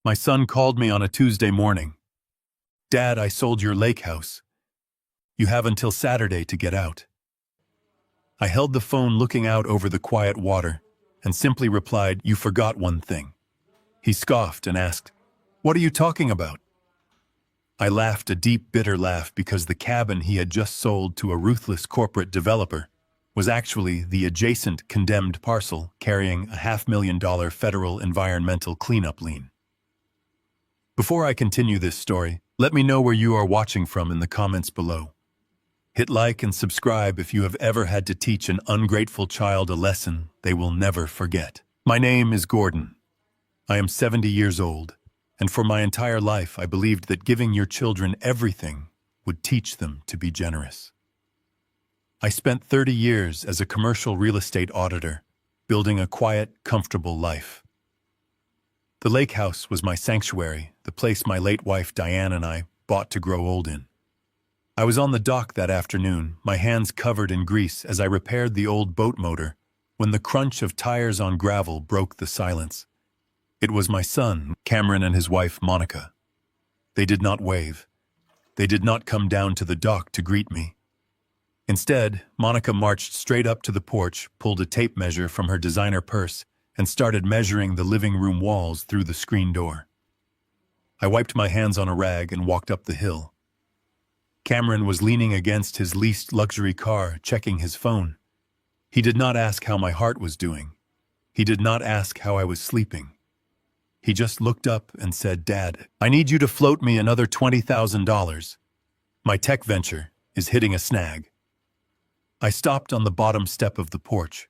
My son called me on a Tuesday morning. "Dad, I sold your lake house. You have until Saturday to get out." I held the phone looking out over the quiet water and simply replied, "You forgot one thing." He scoffed and asked, "What are you talking about?" I laughed a deep, bitter laugh because the cabin he had just sold to a ruthless corporate developer was actually the adjacent condemned parcel carrying a $500,000 federal environmental cleanup lien. Before I continue this story, let me know where you are watching from in the comments below. Hit like and subscribe if you have ever had to teach an ungrateful child a lesson they will never forget. My name is Gordon. I am 70 years old, and for my entire life I believed that giving your children everything would teach them to be generous. I spent 30 years as a commercial real estate auditor, building a quiet, comfortable life. The lake house was my sanctuary, the place my late wife Diane and I bought to grow old in. I was on the dock that afternoon, my hands covered in grease as I repaired the old boat motor, when the crunch of tires on gravel broke the silence. It was my son, Cameron, and his wife, Monica. They did not wave. They did not come down to the dock to greet me. Instead, Monica marched straight up to the porch, pulled a tape measure from her designer purse, and started measuring the living room walls through the screen door. I wiped my hands on a rag and walked up the hill. Cameron was leaning against his leased luxury car, checking his phone. He did not ask how my heart was doing. He did not ask how I was sleeping. He just looked up and said, "Dad, I need you to float me another $20,000. My tech venture is hitting a snag." I stopped on the bottom step of the porch.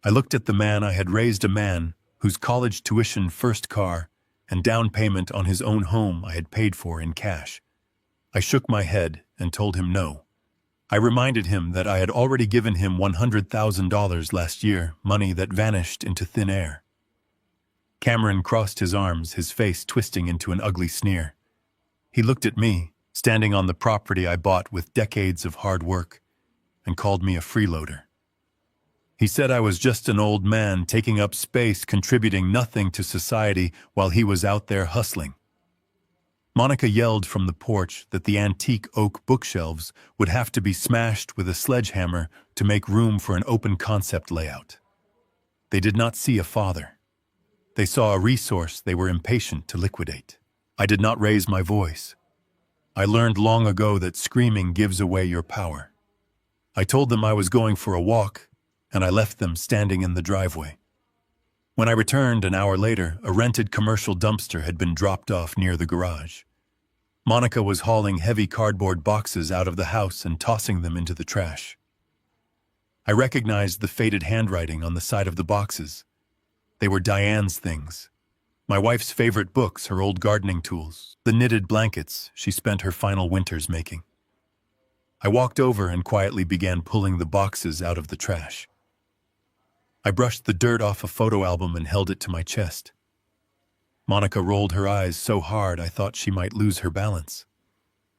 I looked at the man I had raised, a man whose college tuition, first car, and down payment on his own home I had paid for in cash. I shook my head and told him no. I reminded him that I had already given him $100,000 last year, money that vanished into thin air. Cameron crossed his arms, his face twisting into an ugly sneer. He looked at me, standing on the property I bought with decades of hard work, and called me a freeloader. He said I was just an old man taking up space, contributing nothing to society while he was out there hustling. Monica yelled from the porch that the antique oak bookshelves would have to be smashed with a sledgehammer to make room for an open concept layout. They did not see a father. They saw a resource they were impatient to liquidate. I did not raise my voice. I learned long ago that screaming gives away your power. I told them I was going for a walk, and I left them standing in the driveway. When I returned an hour later, a rented commercial dumpster had been dropped off near the garage. Monica was hauling heavy cardboard boxes out of the house and tossing them into the trash. I recognized the faded handwriting on the side of the boxes. They were Diane's things. My wife's favorite books, her old gardening tools, the knitted blankets she spent her final winters making. I walked over and quietly began pulling the boxes out of the trash. I brushed the dirt off a photo album and held it to my chest. Monica rolled her eyes so hard I thought she might lose her balance.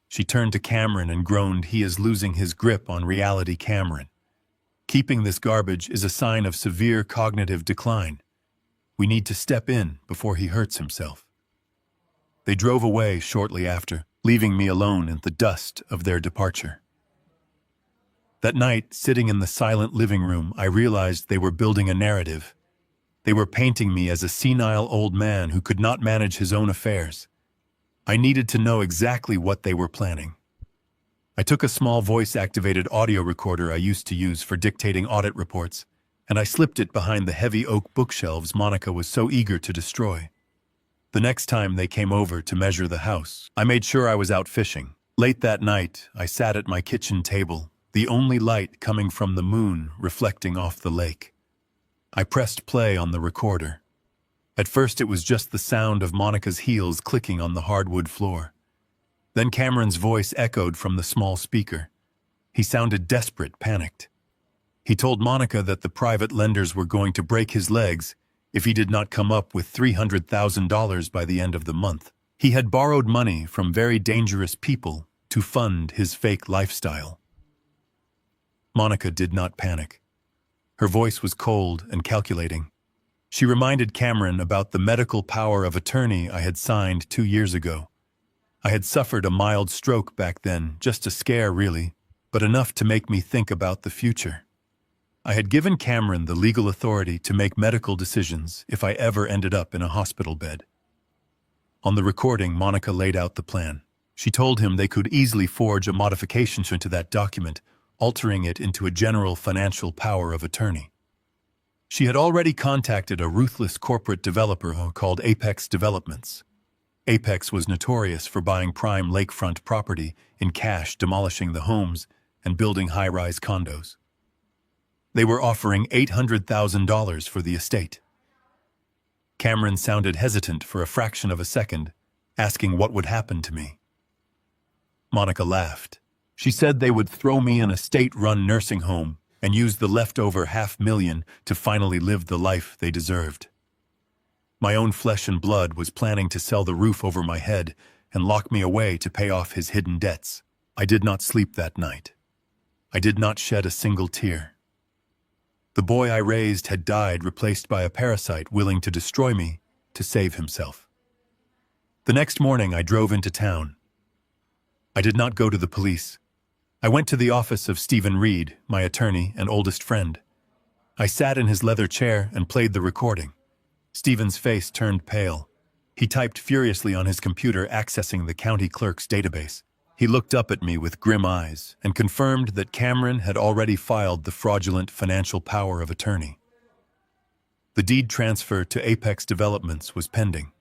She turned to Cameron and groaned, "He is losing his grip on reality, Cameron. Keeping this garbage is a sign of severe cognitive decline. We need to step in before he hurts himself." They drove away shortly after, leaving me alone in the dust of their departure. That night, sitting in the silent living room, I realized they were building a narrative. They were painting me as a senile old man who could not manage his own affairs. I needed to know exactly what they were planning. I took a small voice-activated audio recorder I used to use for dictating audit reports, and I slipped it behind the heavy oak bookshelves Monica was so eager to destroy. The next time they came over to measure the house, I made sure I was out fishing. Late that night, I sat at my kitchen table, the only light coming from the moon reflecting off the lake. I pressed play on the recorder. At first it was just the sound of Monica's heels clicking on the hardwood floor. Then Cameron's voice echoed from the small speaker. He sounded desperate, panicked. He told Monica that the private lenders were going to break his legs if he did not come up with $300,000 by the end of the month. He had borrowed money from very dangerous people to fund his fake lifestyle. Monica did not panic. Her voice was cold and calculating. She reminded Cameron about the medical power of attorney I had signed 2 years ago. I had suffered a mild stroke back then, just a scare really, but enough to make me think about the future. I had given Cameron the legal authority to make medical decisions if I ever ended up in a hospital bed. On the recording, Monica laid out the plan. She told him they could easily forge a modification to that document, altering it into a general financial power of attorney. She had already contacted a ruthless corporate developer called Apex Developments. Apex was notorious for buying prime lakefront property in cash, demolishing the homes, and building high-rise condos. They were offering $800,000 for the estate. Cameron sounded hesitant for a fraction of a second, asking what would happen to me. Monica laughed. She said they would throw me in a state-run nursing home and use the leftover $500,000 to finally live the life they deserved. My own flesh and blood was planning to sell the roof over my head and lock me away to pay off his hidden debts. I did not sleep that night. I did not shed a single tear. The boy I raised had died, replaced by a parasite willing to destroy me to save himself. The next morning, I drove into town. I did not go to the police. I went to the office of Stephen Reed, my attorney and oldest friend. I sat in his leather chair and played the recording. Stephen's face turned pale. He typed furiously on his computer, accessing the county clerk's database. He looked up at me with grim eyes and confirmed that Cameron had already filed the fraudulent financial power of attorney. The deed transfer to Apex Developments was pending.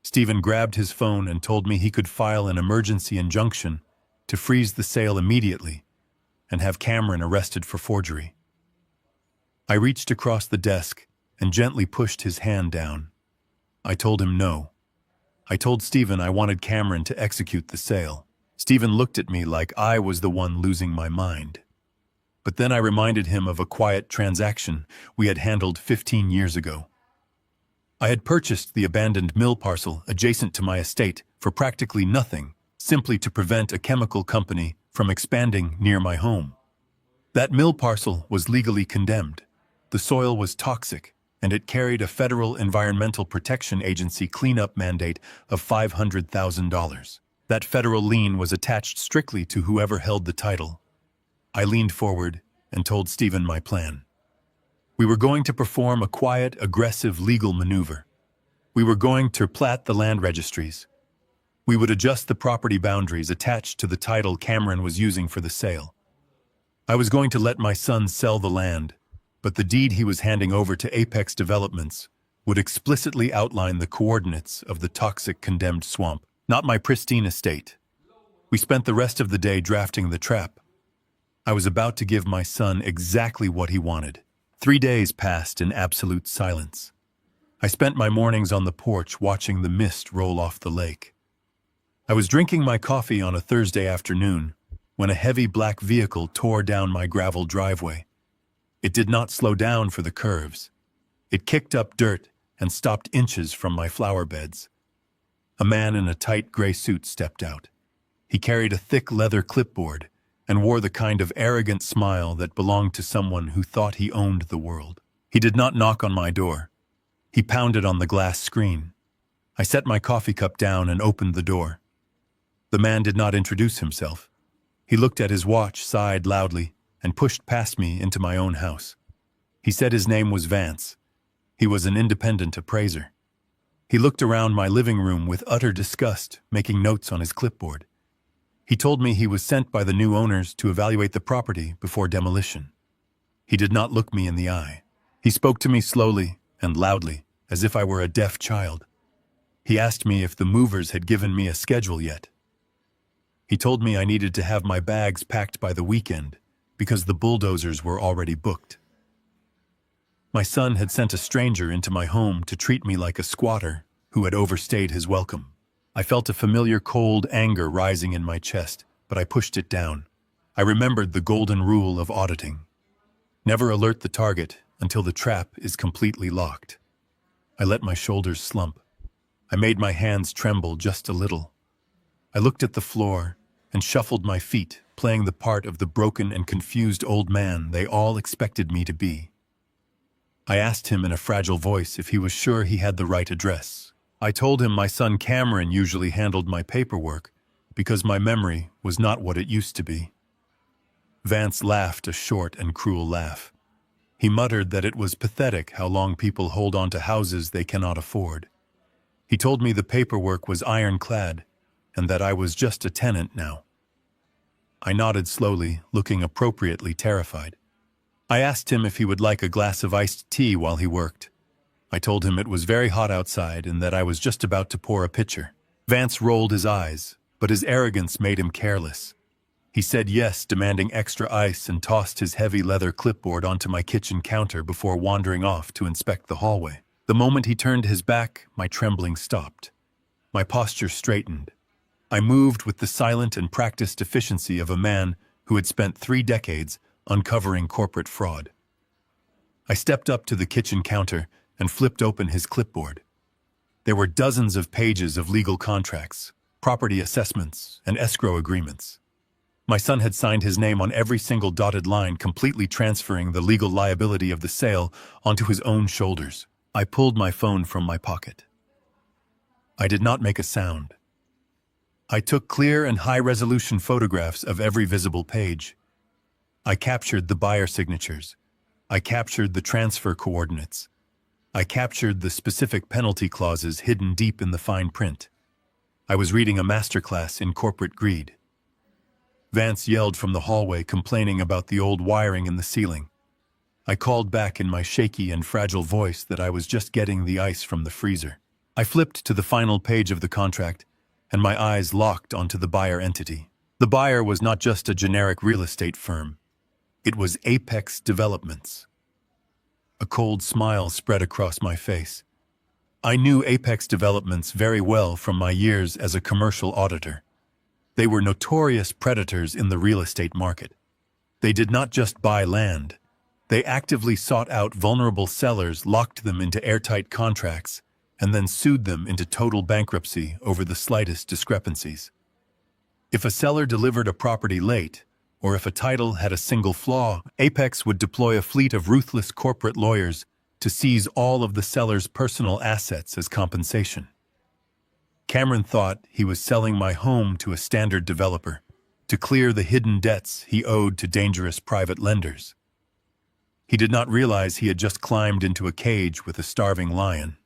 Stephen grabbed his phone and told me he could file an emergency injunction to freeze the sale immediately and have Cameron arrested for forgery. I reached across the desk and gently pushed his hand down. I told him no. I told Stephen I wanted Cameron to execute the sale. Stephen looked at me like I was the one losing my mind. But then I reminded him of a quiet transaction we had handled 15 years ago. I had purchased the abandoned mill parcel adjacent to my estate for practically nothing, simply to prevent a chemical company from expanding near my home. That mill parcel was legally condemned. The soil was toxic, and it carried a federal Environmental Protection Agency cleanup mandate of $500,000. That federal lien was attached strictly to whoever held the title. I leaned forward and told Stephen my plan. We were going to perform a quiet, aggressive legal maneuver. We were going to plat the land registries. We would adjust the property boundaries attached to the title Cameron was using for the sale. I was going to let my son sell the land, but the deed he was handing over to Apex Developments would explicitly outline the coordinates of the toxic condemned swamp, not my pristine estate. We spent the rest of the day drafting the trap. I was about to give my son exactly what he wanted. 3 days passed in absolute silence. I spent my mornings on the porch watching the mist roll off the lake. I was drinking my coffee on a Thursday afternoon when a heavy black vehicle tore down my gravel driveway. It did not slow down for the curves. It kicked up dirt and stopped inches from my flower beds. A man in a tight gray suit stepped out. He carried a thick leather clipboard and wore the kind of arrogant smile that belonged to someone who thought he owned the world. He did not knock on my door. He pounded on the glass screen. I set my coffee cup down and opened the door. The man did not introduce himself. He looked at his watch, sighed loudly, and pushed past me into my own house. He said his name was Vance. He was an independent appraiser. He looked around my living room with utter disgust, making notes on his clipboard. He told me he was sent by the new owners to evaluate the property before demolition. He did not look me in the eye. He spoke to me slowly and loudly, as if I were a deaf child. He asked me if the movers had given me a schedule yet. He told me I needed to have my bags packed by the weekend because the bulldozers were already booked. My son had sent a stranger into my home to treat me like a squatter who had overstayed his welcome. I felt a familiar cold anger rising in my chest, but I pushed it down. I remembered the golden rule of auditing. Never alert the target until the trap is completely locked. I let my shoulders slump. I made my hands tremble just a little. I looked at the floor and shuffled my feet, playing the part of the broken and confused old man they all expected me to be. I asked him in a fragile voice if he was sure he had the right address. I told him my son Cameron usually handled my paperwork because my memory was not what it used to be. Vance laughed a short and cruel laugh. He muttered that it was pathetic how long people hold on to houses they cannot afford. He told me the paperwork was ironclad and that I was just a tenant now. I nodded slowly, looking appropriately terrified. I asked him if he would like a glass of iced tea while he worked. I told him it was very hot outside and that I was just about to pour a pitcher. Vance rolled his eyes, but his arrogance made him careless. He said yes, demanding extra ice, and tossed his heavy leather clipboard onto my kitchen counter before wandering off to inspect the hallway. The moment he turned his back, my trembling stopped. My posture straightened. I moved with the silent and practiced efficiency of a man who had spent 3 decades uncovering corporate fraud. I stepped up to the kitchen counter and flipped open his clipboard. There were dozens of pages of legal contracts, property assessments, and escrow agreements. My son had signed his name on every single dotted line, completely transferring the legal liability of the sale onto his own shoulders. I pulled my phone from my pocket. I did not make a sound. I took clear and high-resolution photographs of every visible page. I captured the buyer signatures. I captured the transfer coordinates. I captured the specific penalty clauses hidden deep in the fine print. I was reading a masterclass in corporate greed. Vance yelled from the hallway, complaining about the old wiring in the ceiling. I called back in my shaky and fragile voice that I was just getting the ice from the freezer. I flipped to the final page of the contract, and my eyes locked onto the buyer entity. The buyer was not just a generic real estate firm. It was Apex Developments. A cold smile spread across my face. I knew Apex Developments very well from my years as a commercial auditor. They were notorious predators in the real estate market. They did not just buy land. They actively sought out vulnerable sellers, locked them into airtight contracts, and then sued them into total bankruptcy over the slightest discrepancies. If a seller delivered a property late, or if a title had a single flaw, Apex would deploy a fleet of ruthless corporate lawyers to seize all of the seller's personal assets as compensation. Cameron thought he was selling my home to a standard developer to clear the hidden debts he owed to dangerous private lenders. He did not realize he had just climbed into a cage with a starving lion.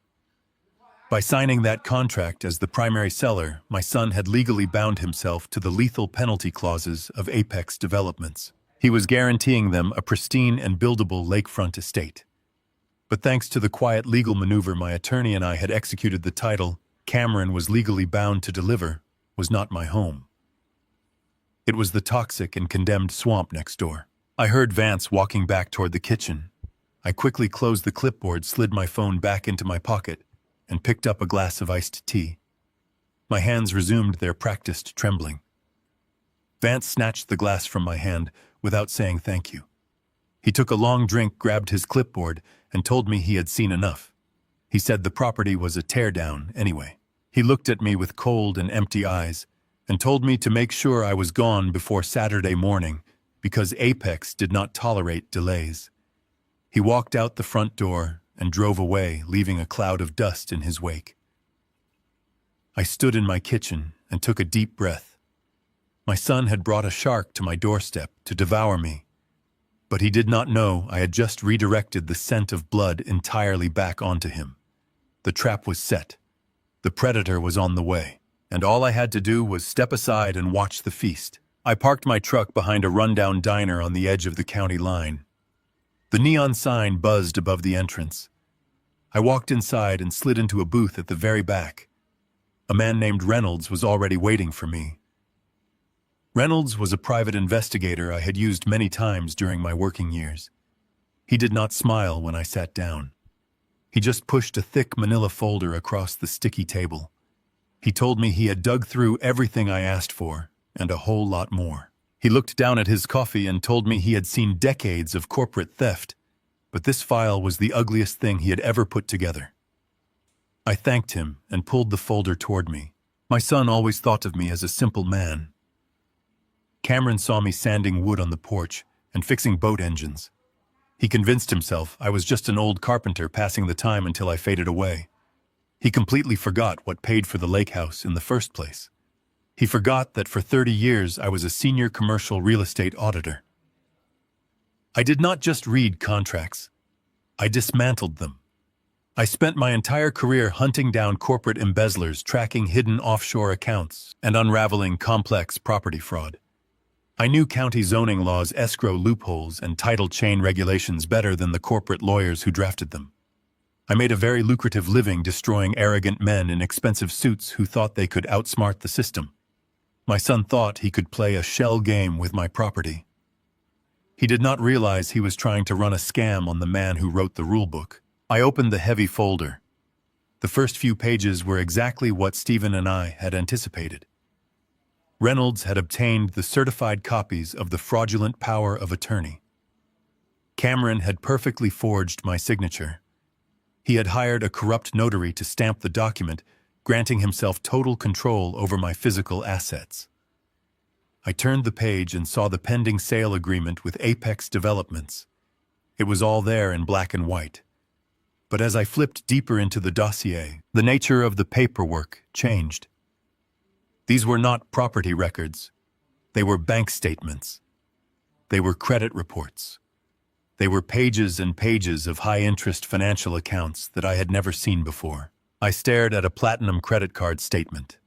By signing that contract as the primary seller, my son had legally bound himself to the lethal penalty clauses of Apex Developments. He was guaranteeing them a pristine and buildable lakefront estate. But thanks to the quiet legal maneuver my attorney and I had executed, the title Cameron was legally bound to deliver was not my home. It was the toxic and condemned swamp next door. I heard Vance walking back toward the kitchen. I quickly closed the clipboard, slid my phone back into my pocket, and picked up a glass of iced tea. My hands resumed their practiced trembling. Vance snatched the glass from my hand without saying thank you. He took a long drink, grabbed his clipboard, and told me he had seen enough. He said the property was a teardown anyway. He looked at me with cold and empty eyes and told me to make sure I was gone before Saturday morning because Apex did not tolerate delays. He walked out the front door and drove away, leaving a cloud of dust in his wake. I stood in my kitchen and took a deep breath. My son had brought a shark to my doorstep to devour me, but he did not know I had just redirected the scent of blood entirely back onto him. The trap was set. The predator was on the way, and all I had to do was step aside and watch the feast. I parked my truck behind a rundown diner on the edge of the county line. The neon sign buzzed above the entrance. I walked inside and slid into a booth at the very back. A man named Reynolds was already waiting for me. Reynolds was a private investigator I had used many times during my working years. He did not smile when I sat down. He just pushed a thick manila folder across the sticky table. He told me he had dug through everything I asked for, and a whole lot more. He looked down at his coffee and told me he had seen decades of corporate theft, but this file was the ugliest thing he had ever put together. I thanked him and pulled the folder toward me. My son always thought of me as a simple man. Cameron saw me sanding wood on the porch and fixing boat engines. He convinced himself I was just an old carpenter passing the time until I faded away. He completely forgot what paid for the lake house in the first place. He forgot that for 30 years I was a senior commercial real estate auditor. I did not just read contracts. I dismantled them. I spent my entire career hunting down corporate embezzlers, tracking hidden offshore accounts, and unraveling complex property fraud. I knew county zoning laws, escrow loopholes, and title chain regulations better than the corporate lawyers who drafted them. I made a very lucrative living destroying arrogant men in expensive suits who thought they could outsmart the system. My son thought he could play a shell game with my property. He did not realize he was trying to run a scam on the man who wrote the rulebook. I opened the heavy folder. The first few pages were exactly what Stephen and I had anticipated. Reynolds had obtained the certified copies of the fraudulent power of attorney. Cameron had perfectly forged my signature. He had hired a corrupt notary to stamp the document, granting himself total control over my physical assets. I turned the page and saw the pending sale agreement with Apex Developments. It was all there in black and white. But as I flipped deeper into the dossier, the nature of the paperwork changed. These were not property records. They were bank statements. They were credit reports. They were pages and pages of high-interest financial accounts that I had never seen before. I stared at a platinum credit card statement.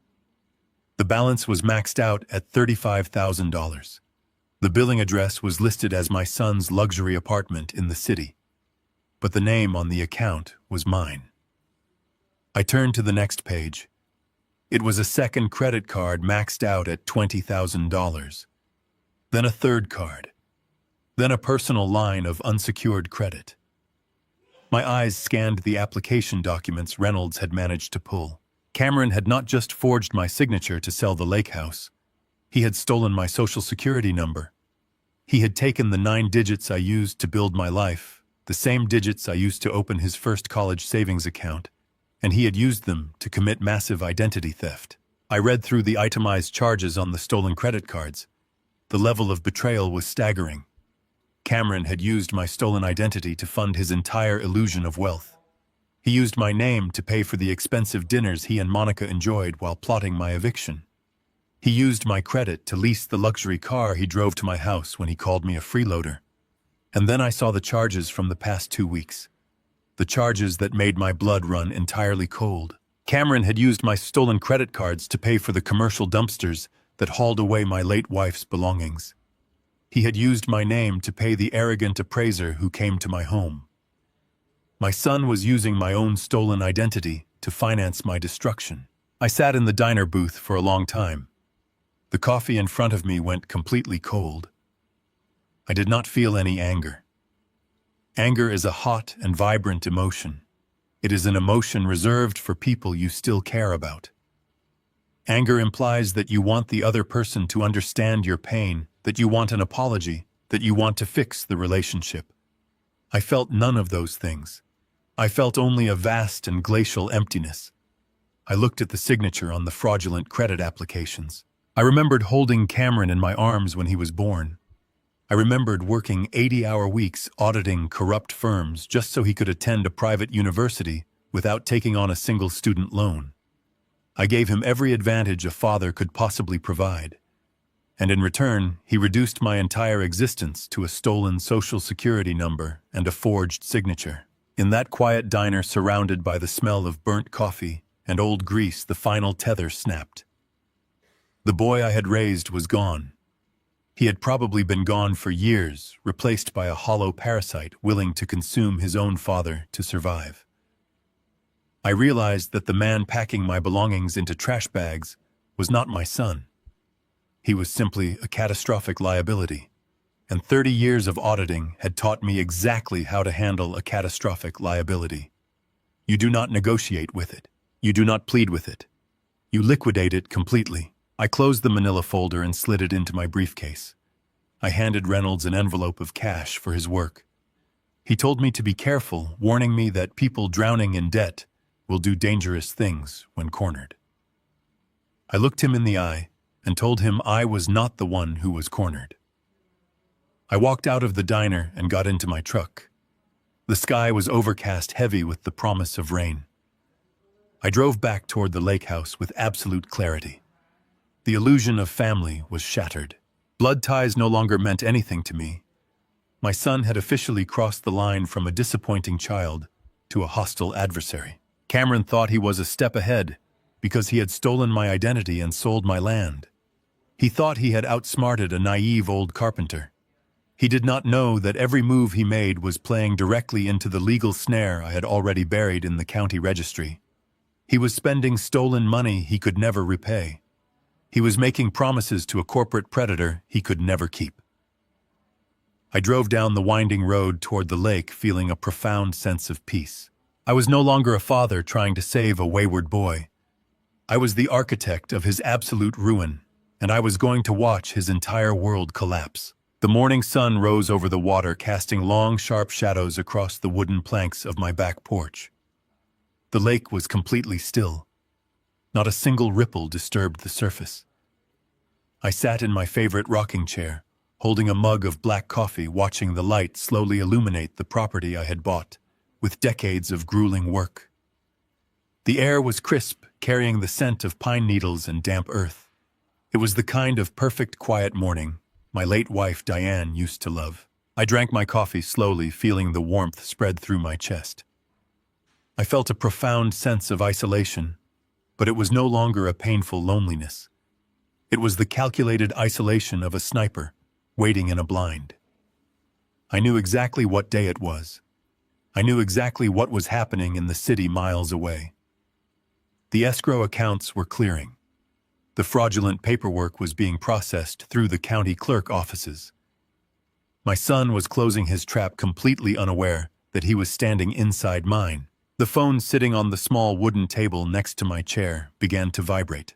The balance was maxed out at $35,000. The billing address was listed as my son's luxury apartment in the city, but the name on the account was mine. I turned to the next page. It was a second credit card maxed out at $20,000. Then a third card. Then a personal line of unsecured credit. My eyes scanned the application documents Reynolds had managed to pull. Cameron had not just forged my signature to sell the lake house. He had stolen my social security number. He had taken the 9 digits I used to build my life, the same digits I used to open his first college savings account, and he had used them to commit massive identity theft. I read through the itemized charges on the stolen credit cards. The level of betrayal was staggering. Cameron had used my stolen identity to fund his entire illusion of wealth. He used my name to pay for the expensive dinners he and Monica enjoyed while plotting my eviction. He used my credit to lease the luxury car he drove to my house when he called me a freeloader. And then I saw the charges from the past 2 weeks. The charges that made my blood run entirely cold. Cameron had used my stolen credit cards to pay for the commercial dumpsters that hauled away my late wife's belongings. He had used my name to pay the arrogant appraiser who came to my home. My son was using my own stolen identity to finance my destruction. I sat in the diner booth for a long time. The coffee in front of me went completely cold. I did not feel any anger. Anger is a hot and vibrant emotion. It is an emotion reserved for people you still care about. Anger implies that you want the other person to understand your pain, that you want an apology, that you want to fix the relationship. I felt none of those things. I felt only a vast and glacial emptiness. I looked at the signature on the fraudulent credit applications. I remembered holding Cameron in my arms when he was born. I remembered working 80-hour weeks auditing corrupt firms just so he could attend a private university without taking on a single student loan. I gave him every advantage a father could possibly provide. And in return, he reduced my entire existence to a stolen social security number and a forged signature. In that quiet diner surrounded by the smell of burnt coffee and old grease, the final tether snapped. The boy I had raised was gone. He had probably been gone for years, replaced by a hollow parasite willing to consume his own father to survive. I realized that the man packing my belongings into trash bags was not my son. He was simply a catastrophic liability, and 30 years of auditing had taught me exactly how to handle a catastrophic liability. You do not negotiate with it. You do not plead with it. You liquidate it completely. I closed the manila folder and slid it into my briefcase. I handed Reynolds an envelope of cash for his work. He told me to be careful, warning me that people drowning in debt will do dangerous things when cornered. I looked him in the eye and told him I was not the one who was cornered. I walked out of the diner and got into my truck. The sky was overcast heavy with the promise of rain. I drove back toward the lake house with absolute clarity. The illusion of family was shattered. Blood ties no longer meant anything to me. My son had officially crossed the line from a disappointing child to a hostile adversary. Cameron thought he was a step ahead because he had stolen my identity and sold my land. He thought he had outsmarted a naive old carpenter. He did not know that every move he made was playing directly into the legal snare I had already buried in the county registry. He was spending stolen money he could never repay. He was making promises to a corporate predator he could never keep. I drove down the winding road toward the lake, feeling a profound sense of peace. I was no longer a father trying to save a wayward boy. I was the architect of his absolute ruin, and I was going to watch his entire world collapse. The morning sun rose over the water, casting long, sharp shadows across the wooden planks of my back porch. The lake was completely still. Not a single ripple disturbed the surface. I sat in my favorite rocking chair, holding a mug of black coffee, watching the light slowly illuminate the property I had bought, with decades of grueling work. The air was crisp, carrying the scent of pine needles and damp earth. It was the kind of perfect quiet morning my late wife Diane used to love. I drank my coffee slowly, feeling the warmth spread through my chest. I felt a profound sense of isolation, but it was no longer a painful loneliness. It was the calculated isolation of a sniper waiting in a blind. I knew exactly what day it was. I knew exactly what was happening in the city miles away. The escrow accounts were clearing. The fraudulent paperwork was being processed through the county clerk offices. My son was closing his trap, completely unaware that he was standing inside mine. The phone sitting on the small wooden table next to my chair began to vibrate.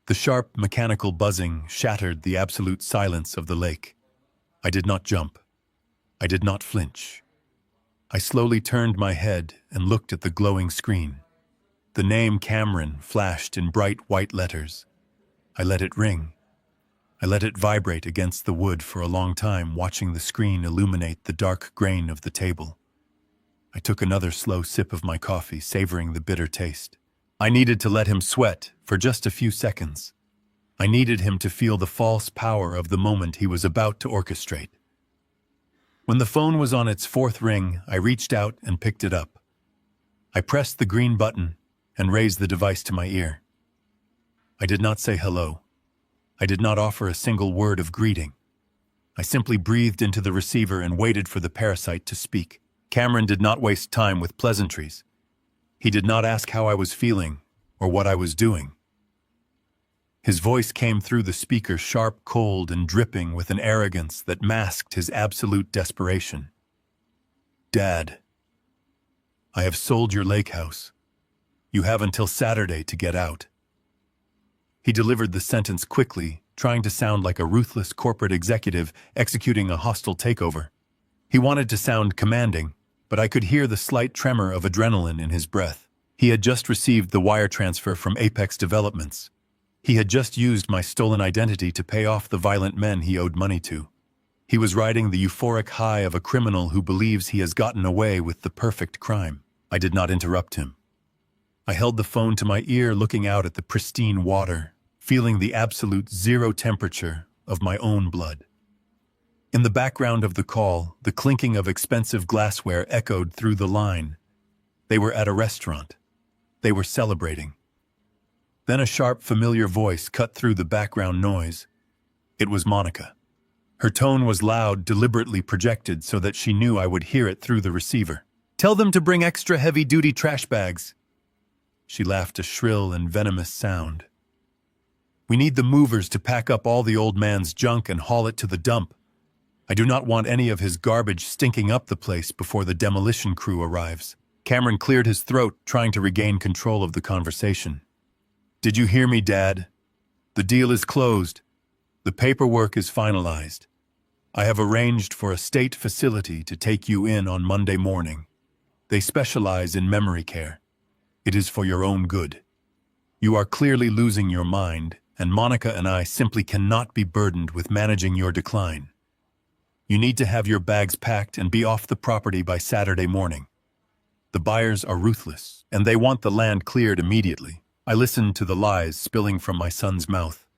The sharp, mechanical buzzing shattered the absolute silence of the lake. I did not jump. I did not flinch. I slowly turned my head and looked at the glowing screen. The name Cameron flashed in bright white letters. I let it ring. I let it vibrate against the wood for a long time, watching the screen illuminate the dark grain of the table. I took another slow sip of my coffee, savoring the bitter taste. I needed to let him sweat for just a few seconds. I needed him to feel the false power of the moment he was about to orchestrate. When the phone was on its fourth ring, I reached out and picked it up. I pressed the green button and raised the device to my ear. I did not say hello. I did not offer a single word of greeting. I simply breathed into the receiver and waited for the parasite to speak. Cameron did not waste time with pleasantries. He did not ask how I was feeling or what I was doing. His voice came through the speaker, sharp, cold, and dripping with an arrogance that masked his absolute desperation. "Dad, I have sold your lake house. You have until Saturday to get out." He delivered the sentence quickly, trying to sound like a ruthless corporate executive executing a hostile takeover. He wanted to sound commanding, but I could hear the slight tremor of adrenaline in his breath. He had just received the wire transfer from Apex Developments. He had just used my stolen identity to pay off the violent men he owed money to. He was riding the euphoric high of a criminal who believes he has gotten away with the perfect crime. I did not interrupt him. I held the phone to my ear, looking out at the pristine water, feeling the absolute zero temperature of my own blood. In the background of the call, the clinking of expensive glassware echoed through the line. They were at a restaurant. They were celebrating. Then a sharp, familiar voice cut through the background noise. It was Monica. Her tone was loud, deliberately projected so that she knew I would hear it through the receiver. "Tell them to bring extra heavy-duty trash bags." She laughed, a shrill and venomous sound. "We need the movers to pack up all the old man's junk and haul it to the dump. I do not want any of his garbage stinking up the place before the demolition crew arrives." Cameron cleared his throat, trying to regain control of the conversation. "Did you hear me, Dad? The deal is closed. The paperwork is finalized. I have arranged for a state facility to take you in on Monday morning. They specialize in memory care. It is for your own good. You are clearly losing your mind, and Monica and I simply cannot be burdened with managing your decline. You need to have your bags packed and be off the property by Saturday morning. The buyers are ruthless, and they want the land cleared immediately. I listened to the lies spilling from my son's mouth.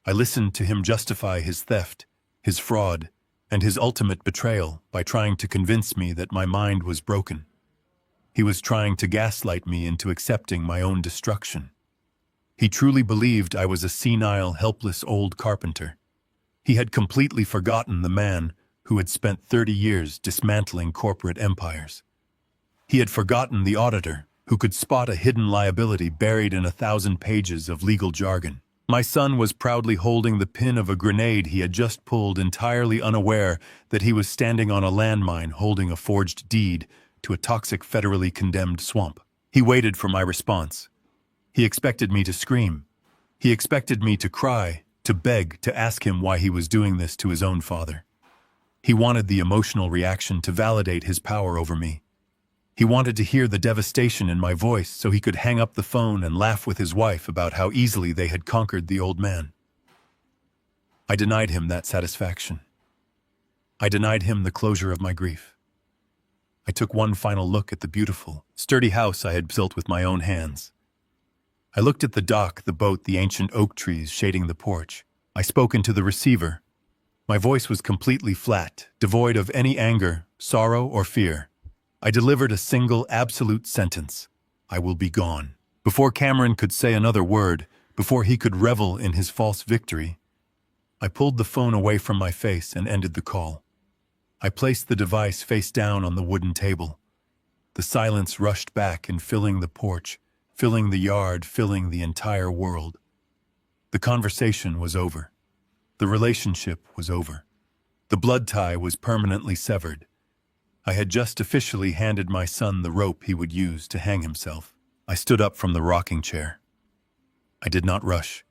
I listened to him justify his theft, his fraud, and his ultimate betrayal by trying to convince me that my mind was broken. He was trying to gaslight me into accepting my own destruction. He truly believed I was a senile, helpless old carpenter. He had completely forgotten the man who had spent 30 years dismantling corporate empires. He had forgotten the auditor who could spot a hidden liability buried in 1,000 pages of legal jargon. My son was proudly holding the pin of a grenade he had just pulled, entirely unaware that he was standing on a landmine holding a forged deed to a toxic federally condemned swamp. He waited for my response. He expected me to scream. He expected me to cry, to beg, to ask him why he was doing this to his own father. He wanted the emotional reaction to validate his power over me. He wanted to hear the devastation in my voice so he could hang up the phone and laugh with his wife about how easily they had conquered the old man. I denied him that satisfaction. I denied him the closure of my grief. I took one final look at the beautiful, sturdy house I had built with my own hands. I looked at the dock, the boat, the ancient oak trees shading the porch. I spoke into the receiver. My voice was completely flat, devoid of any anger, sorrow, or fear. I delivered a single, absolute sentence. I will be gone. Before Cameron could say another word, before he could revel in his false victory, I pulled the phone away from my face and ended the call. I placed the device face down on the wooden table. The silence rushed back in, filling the porch, filling the yard, filling the entire world. The conversation was over. The relationship was over. The blood tie was permanently severed. I had just officially handed my son the rope he would use to hang himself. I stood up from the rocking chair. I did not rush.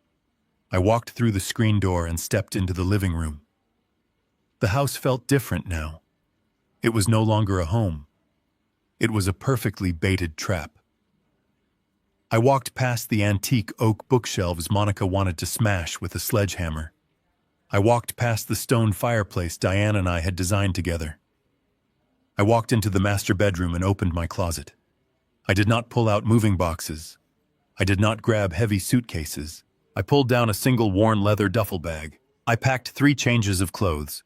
I walked through the screen door and stepped into the living room. The house felt different now. It was no longer a home. It was a perfectly baited trap. I walked past the antique oak bookshelves Monica wanted to smash with a sledgehammer. I walked past the stone fireplace Diane and I had designed together. I walked into the master bedroom and opened my closet. I did not pull out moving boxes. I did not grab heavy suitcases. I pulled down a single worn leather duffel bag. I packed 3 changes of clothes.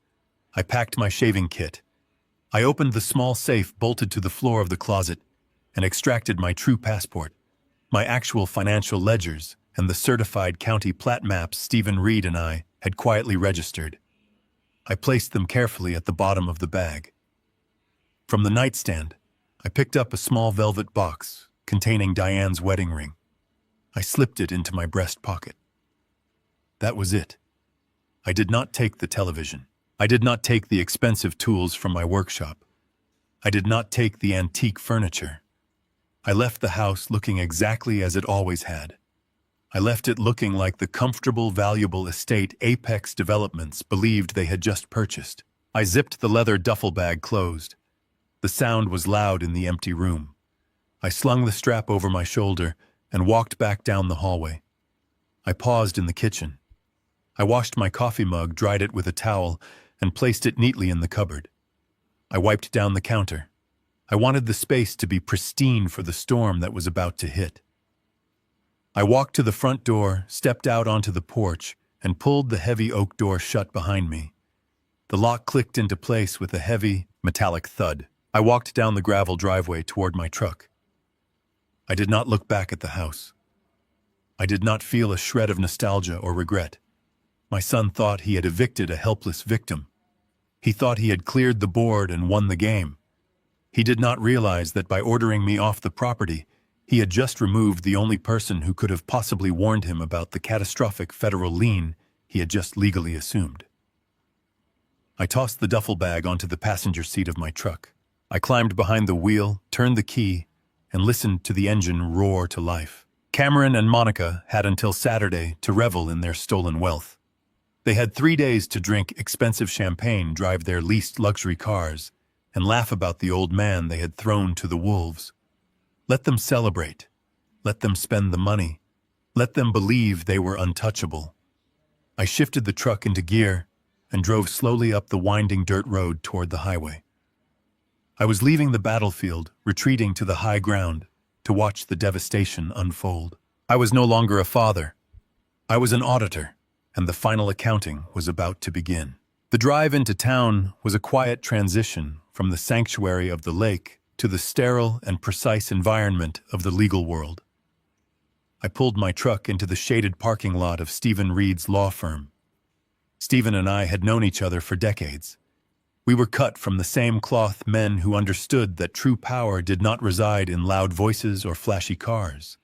I packed my shaving kit. I opened the small safe bolted to the floor of the closet and extracted my true passport, my actual financial ledgers, and the certified county plat maps Stephen Reed and I had quietly registered. I placed them carefully at the bottom of the bag. From the nightstand, I picked up a small velvet box containing Diane's wedding ring. I slipped it into my breast pocket. That was it. I did not take the television. I did not take the expensive tools from my workshop. I did not take the antique furniture. I left the house looking exactly as it always had. I left it looking like the comfortable, valuable estate Apex Developments believed they had just purchased. I zipped the leather duffel bag closed. The sound was loud in the empty room. I slung the strap over my shoulder and walked back down the hallway. I paused in the kitchen. I washed my coffee mug, dried it with a towel, and placed it neatly in the cupboard. I wiped down the counter. I wanted the space to be pristine for the storm that was about to hit. I walked to the front door, stepped out onto the porch, and pulled the heavy oak door shut behind me. The lock clicked into place with a heavy, metallic thud. I walked down the gravel driveway toward my truck. I did not look back at the house. I did not feel a shred of nostalgia or regret. My son thought he had evicted a helpless victim. He thought he had cleared the board and won the game. He did not realize that by ordering me off the property, he had just removed the only person who could have possibly warned him about the catastrophic federal lien he had just legally assumed. I tossed the duffel bag onto the passenger seat of my truck. I climbed behind the wheel, turned the key, and listened to the engine roar to life. Cameron and Monica had until Saturday to revel in their stolen wealth. They had 3 days to drink expensive champagne, drive their leased luxury cars, and laugh about the old man they had thrown to the wolves. Let them celebrate. Let them spend the money. Let them believe they were untouchable. I shifted the truck into gear. and drove slowly up the winding dirt road toward the highway. I was leaving the battlefield, retreating to the high ground, to watch the devastation unfold. I was no longer a father. I was an auditor, and the final accounting was about to begin. The drive into town was a quiet transition from the sanctuary of the lake to the sterile and precise environment of the legal world. I pulled my truck into the shaded parking lot of Stephen Reed's law firm. Stephen and I had known each other for decades. We were cut from the same cloth, men who understood that true power did not reside in loud voices or flashy cars.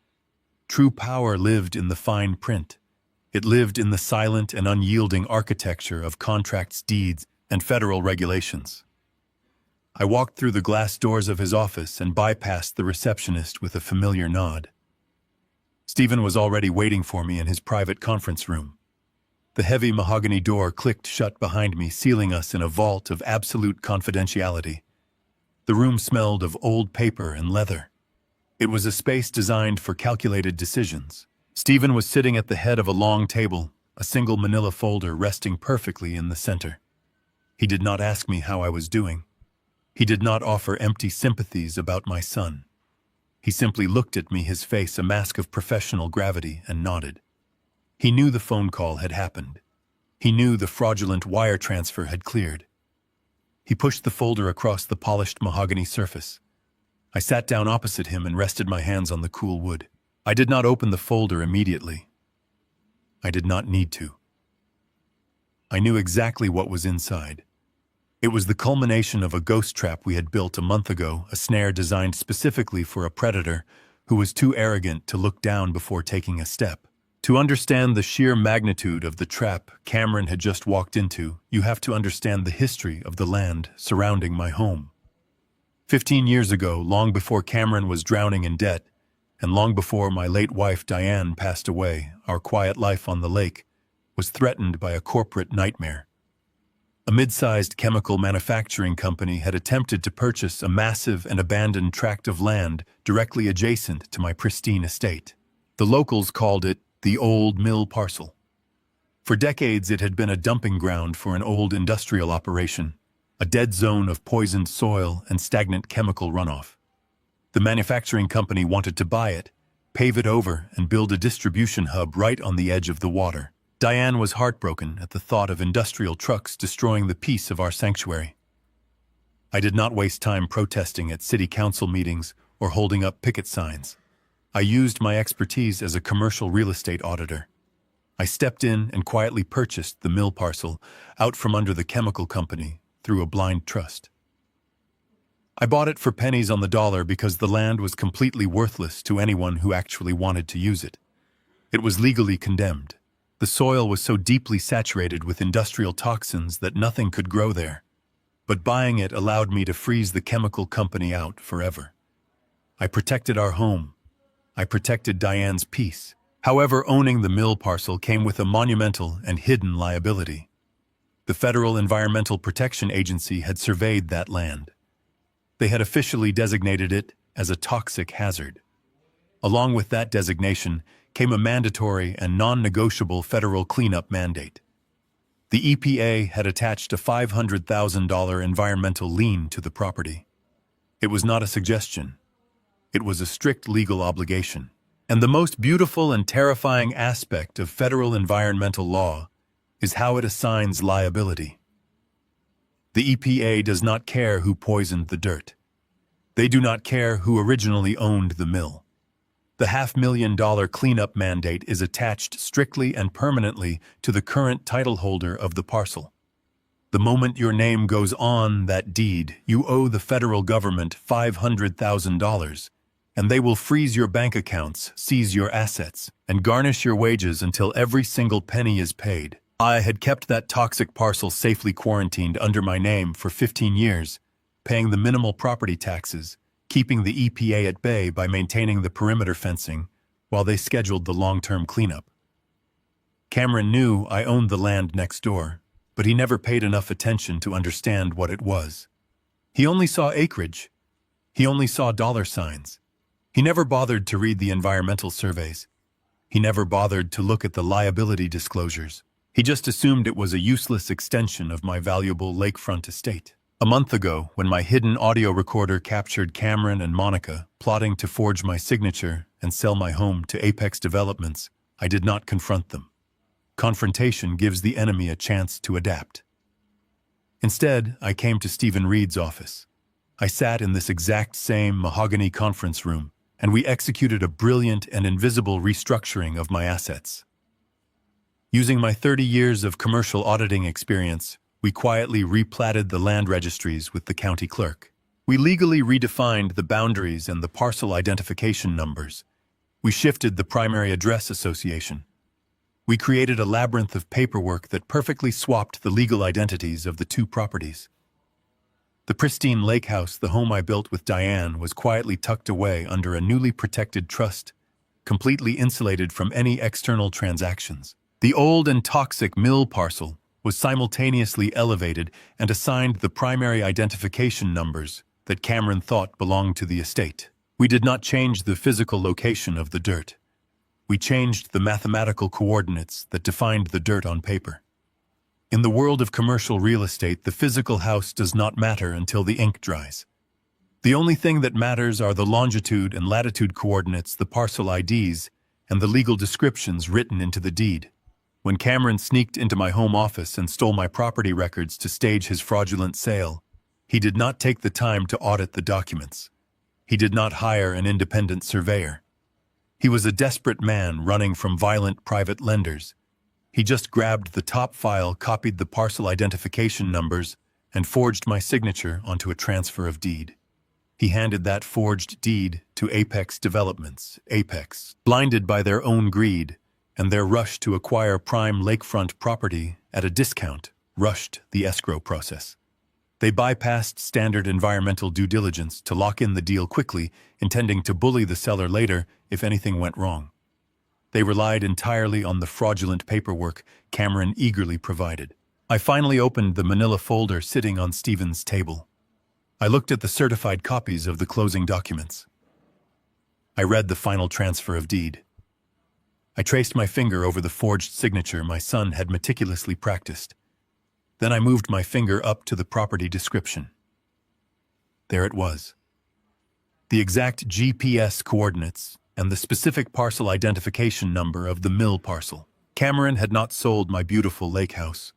True power lived in the fine print. It lived in the silent and unyielding architecture of contracts, deeds, and federal regulations. I walked through the glass doors of his office and bypassed the receptionist with a familiar nod. Stephen was already waiting for me in his private conference room. The heavy mahogany door clicked shut behind me, sealing us in a vault of absolute confidentiality. The room smelled of old paper and leather. It was a space designed for calculated decisions. Stephen was sitting at the head of a long table, a single manila folder resting perfectly in the center. He did not ask me how I was doing. He did not offer empty sympathies about my son. He simply looked at me, his face a mask of professional gravity, and nodded. He knew the phone call had happened. He knew the fraudulent wire transfer had cleared. He pushed the folder across the polished mahogany surface. I sat down opposite him and rested my hands on the cool wood. I did not open the folder immediately. I did not need to. I knew exactly what was inside. It was the culmination of a ghost trap we had built a month ago, a snare designed specifically for a predator who was too arrogant to look down before taking a step. To understand the sheer magnitude of the trap Cameron had just walked into, you have to understand the history of the land surrounding my home. 15 years ago, long before Cameron was drowning in debt, and long before my late wife Diane passed away, our quiet life on the lake was threatened by a corporate nightmare. A mid-sized chemical manufacturing company had attempted to purchase a massive and abandoned tract of land directly adjacent to my pristine estate. The locals called it the Old Mill Parcel. For decades, it had been a dumping ground for an old industrial operation, a dead zone of poisoned soil and stagnant chemical runoff. The manufacturing company wanted to buy it, pave it over, and build a distribution hub right on the edge of the water. Diane was heartbroken at the thought of industrial trucks destroying the peace of our sanctuary. I did not waste time protesting at city council meetings or holding up picket signs. I used my expertise as a commercial real estate auditor. I stepped in and quietly purchased the mill parcel out from under the chemical company through a blind trust. I bought it for pennies on the dollar because the land was completely worthless to anyone who actually wanted to use it. It was legally condemned. The soil was so deeply saturated with industrial toxins that nothing could grow there. But buying it allowed me to freeze the chemical company out forever. I protected our home. I protected Diane's peace. However, owning the mill parcel came with a monumental and hidden liability. The Federal Environmental Protection Agency had surveyed that land. They had officially designated it as a toxic hazard. Along with that designation came a mandatory and non-negotiable federal cleanup mandate. The EPA had attached a $500,000 environmental lien to the property. It was not a suggestion. It was a strict legal obligation. And the most beautiful and terrifying aspect of federal environmental law is how it assigns liability. The EPA does not care who poisoned the dirt. They do not care who originally owned the mill. The $500,000 cleanup mandate is attached strictly and permanently to the current title holder of the parcel. The moment your name goes on that deed, you owe the federal government $500,000, and they will freeze your bank accounts, seize your assets, and garnish your wages until every single penny is paid. I had kept that toxic parcel safely quarantined under my name for 15 years, paying the minimal property taxes, keeping the EPA at bay by maintaining the perimeter fencing while they scheduled the long-term cleanup. Cameron knew I owned the land next door, but he never paid enough attention to understand what it was. He only saw acreage. He only saw dollar signs. He never bothered to read the environmental surveys. He never bothered to look at the liability disclosures. He just assumed it was a useless extension of my valuable lakefront estate. A month ago, when my hidden audio recorder captured Cameron and Monica plotting to forge my signature and sell my home to Apex Developments, I did not confront them. Confrontation gives the enemy a chance to adapt. Instead, I came to Stephen Reed's office. I sat in this exact same mahogany conference room, and we executed a brilliant and invisible restructuring of my assets. Using my 30 years of commercial auditing experience, we quietly replatted the land registries with the county clerk. We legally redefined the boundaries and the parcel identification numbers. We shifted the primary address association. We created a labyrinth of paperwork that perfectly swapped the legal identities of the two properties. The pristine lake house, the home I built with Diane, was quietly tucked away under a newly protected trust, completely insulated from any external transactions. The old and toxic mill parcel was simultaneously elevated and assigned the primary identification numbers that Cameron thought belonged to the estate. We did not change the physical location of the dirt. We changed the mathematical coordinates that defined the dirt on paper. In the world of commercial real estate, the physical house does not matter until the ink dries. The only thing that matters are the longitude and latitude coordinates, the parcel IDs, and the legal descriptions written into the deed. When Cameron sneaked into my home office and stole my property records to stage his fraudulent sale, he did not take the time to audit the documents. He did not hire an independent surveyor. He was a desperate man running from violent private lenders. He just grabbed the top file, copied the parcel identification numbers, and forged my signature onto a transfer of deed. He handed that forged deed to Apex Developments. Apex, blinded by their own greed and their rush to acquire prime lakefront property at a discount, rushed the escrow process. They bypassed standard environmental due diligence to lock in the deal quickly, intending to bully the seller later if anything went wrong. They relied entirely on the fraudulent paperwork Cameron eagerly provided. I finally opened the manila folder sitting on Stephen's table. I looked at the certified copies of the closing documents. I read the final transfer of deed. I traced my finger over the forged signature my son had meticulously practiced. Then I moved my finger up to the property description. There it was. The exact GPS coordinates and the specific parcel identification number of the mill parcel. Cameron had not sold my beautiful lake house.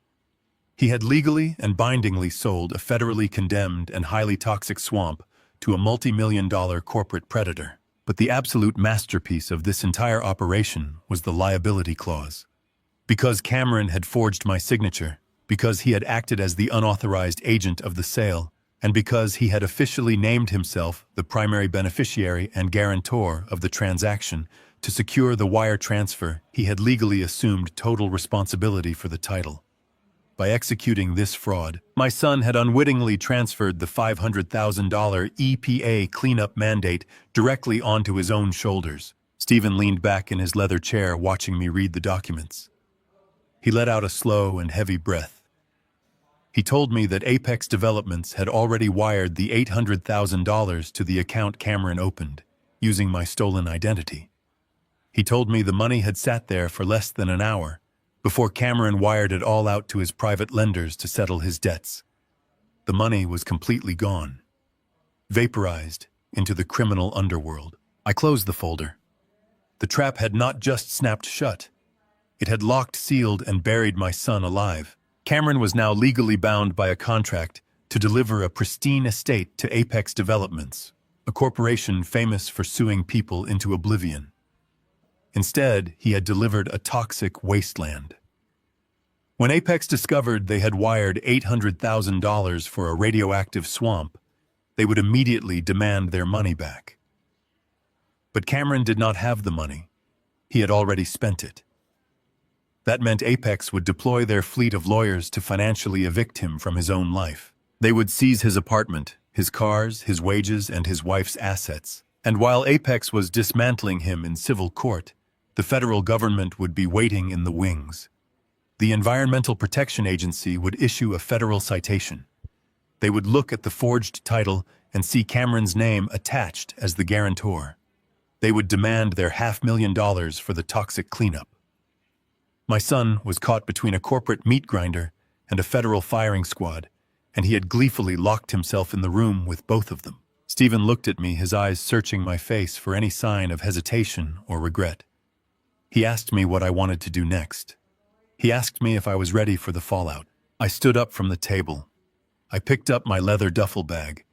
He had legally and bindingly sold a federally condemned and highly toxic swamp to a multi-million-dollar corporate predator. But the absolute masterpiece of this entire operation was the liability clause. Because Cameron had forged my signature, because he had acted as the unauthorized agent of the sale, and because he had officially named himself the primary beneficiary and guarantor of the transaction, to secure the wire transfer, he had legally assumed total responsibility for the title. By executing this fraud, my son had unwittingly transferred the $500,000 EPA cleanup mandate directly onto his own shoulders. Stephen leaned back in his leather chair, watching me read the documents. He let out a slow and heavy breath. He told me that Apex Developments had already wired the $800,000 to the account Cameron opened, using my stolen identity. He told me the money had sat there for less than an hour, before Cameron wired it all out to his private lenders to settle his debts. The money was completely gone, vaporized into the criminal underworld. I closed the folder. The trap had not just snapped shut. It had locked, sealed, and buried my son alive. Cameron was now legally bound by a contract to deliver a pristine estate to Apex Developments, a corporation famous for suing people into oblivion. Instead, he had delivered a toxic wasteland. When Apex discovered they had wired $800,000 for a radioactive swamp, they would immediately demand their money back. But Cameron did not have the money. He had already spent it. That meant Apex would deploy their fleet of lawyers to financially evict him from his own life. They would seize his apartment, his cars, his wages, and his wife's assets. And while Apex was dismantling him in civil court, the federal government would be waiting in the wings. The Environmental Protection Agency would issue a federal citation. They would look at the forged title and see Cameron's name attached as the guarantor. They would demand their $500,000 for the toxic cleanup. My son was caught between a corporate meat grinder and a federal firing squad, and he had gleefully locked himself in the room with both of them. Stephen looked at me, his eyes searching my face for any sign of hesitation or regret. He asked me what I wanted to do next. He asked me if I was ready for the fallout. I stood up from the table. I picked up my leather duffel bag.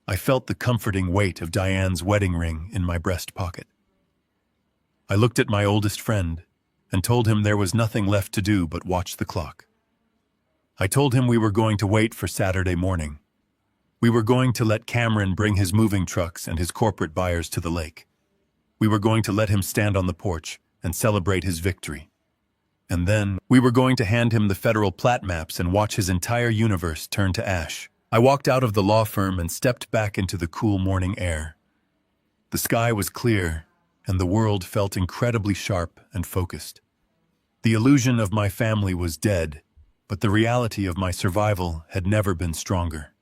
I felt the comforting weight of Diane's wedding ring in my breast pocket. I looked at my oldest friend and told him there was nothing left to do but watch the clock. I told him we were going to wait for Saturday morning. We were going to let Cameron bring his moving trucks and his corporate buyers to the lake. We were going to let him stand on the porch and celebrate his victory. And then we were going to hand him the federal plat maps and watch his entire universe turn to ash. I walked out of the law firm and stepped back into the cool morning air. The sky was clear, and the world felt incredibly sharp and focused. The illusion of my family was dead, but the reality of my survival had never been stronger.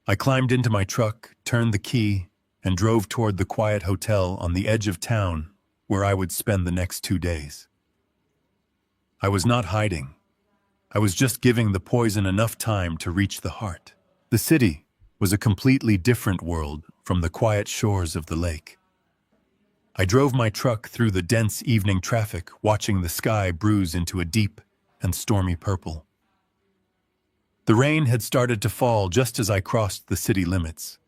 I climbed into my truck, turned the key, and drove toward the quiet hotel on the edge of town where I would spend the next 2 days. I was not hiding. I was just giving the poison enough time to reach the heart. The city was a completely different world from the quiet shores of the lake. I drove my truck through the dense evening traffic, watching the sky bruise into a deep and stormy purple. The rain had started to fall just as I crossed the city limits.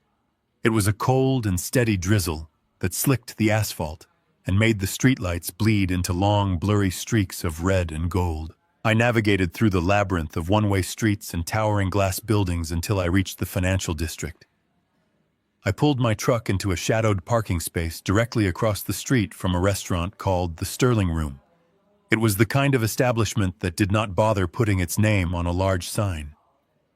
It was a cold and steady drizzle that slicked the asphalt and made the streetlights bleed into long, blurry streaks of red and gold. I navigated through the labyrinth of one-way streets and towering glass buildings until I reached the financial district. I pulled my truck into a shadowed parking space directly across the street from a restaurant called the Sterling Room. It was the kind of establishment that did not bother putting its name on a large sign.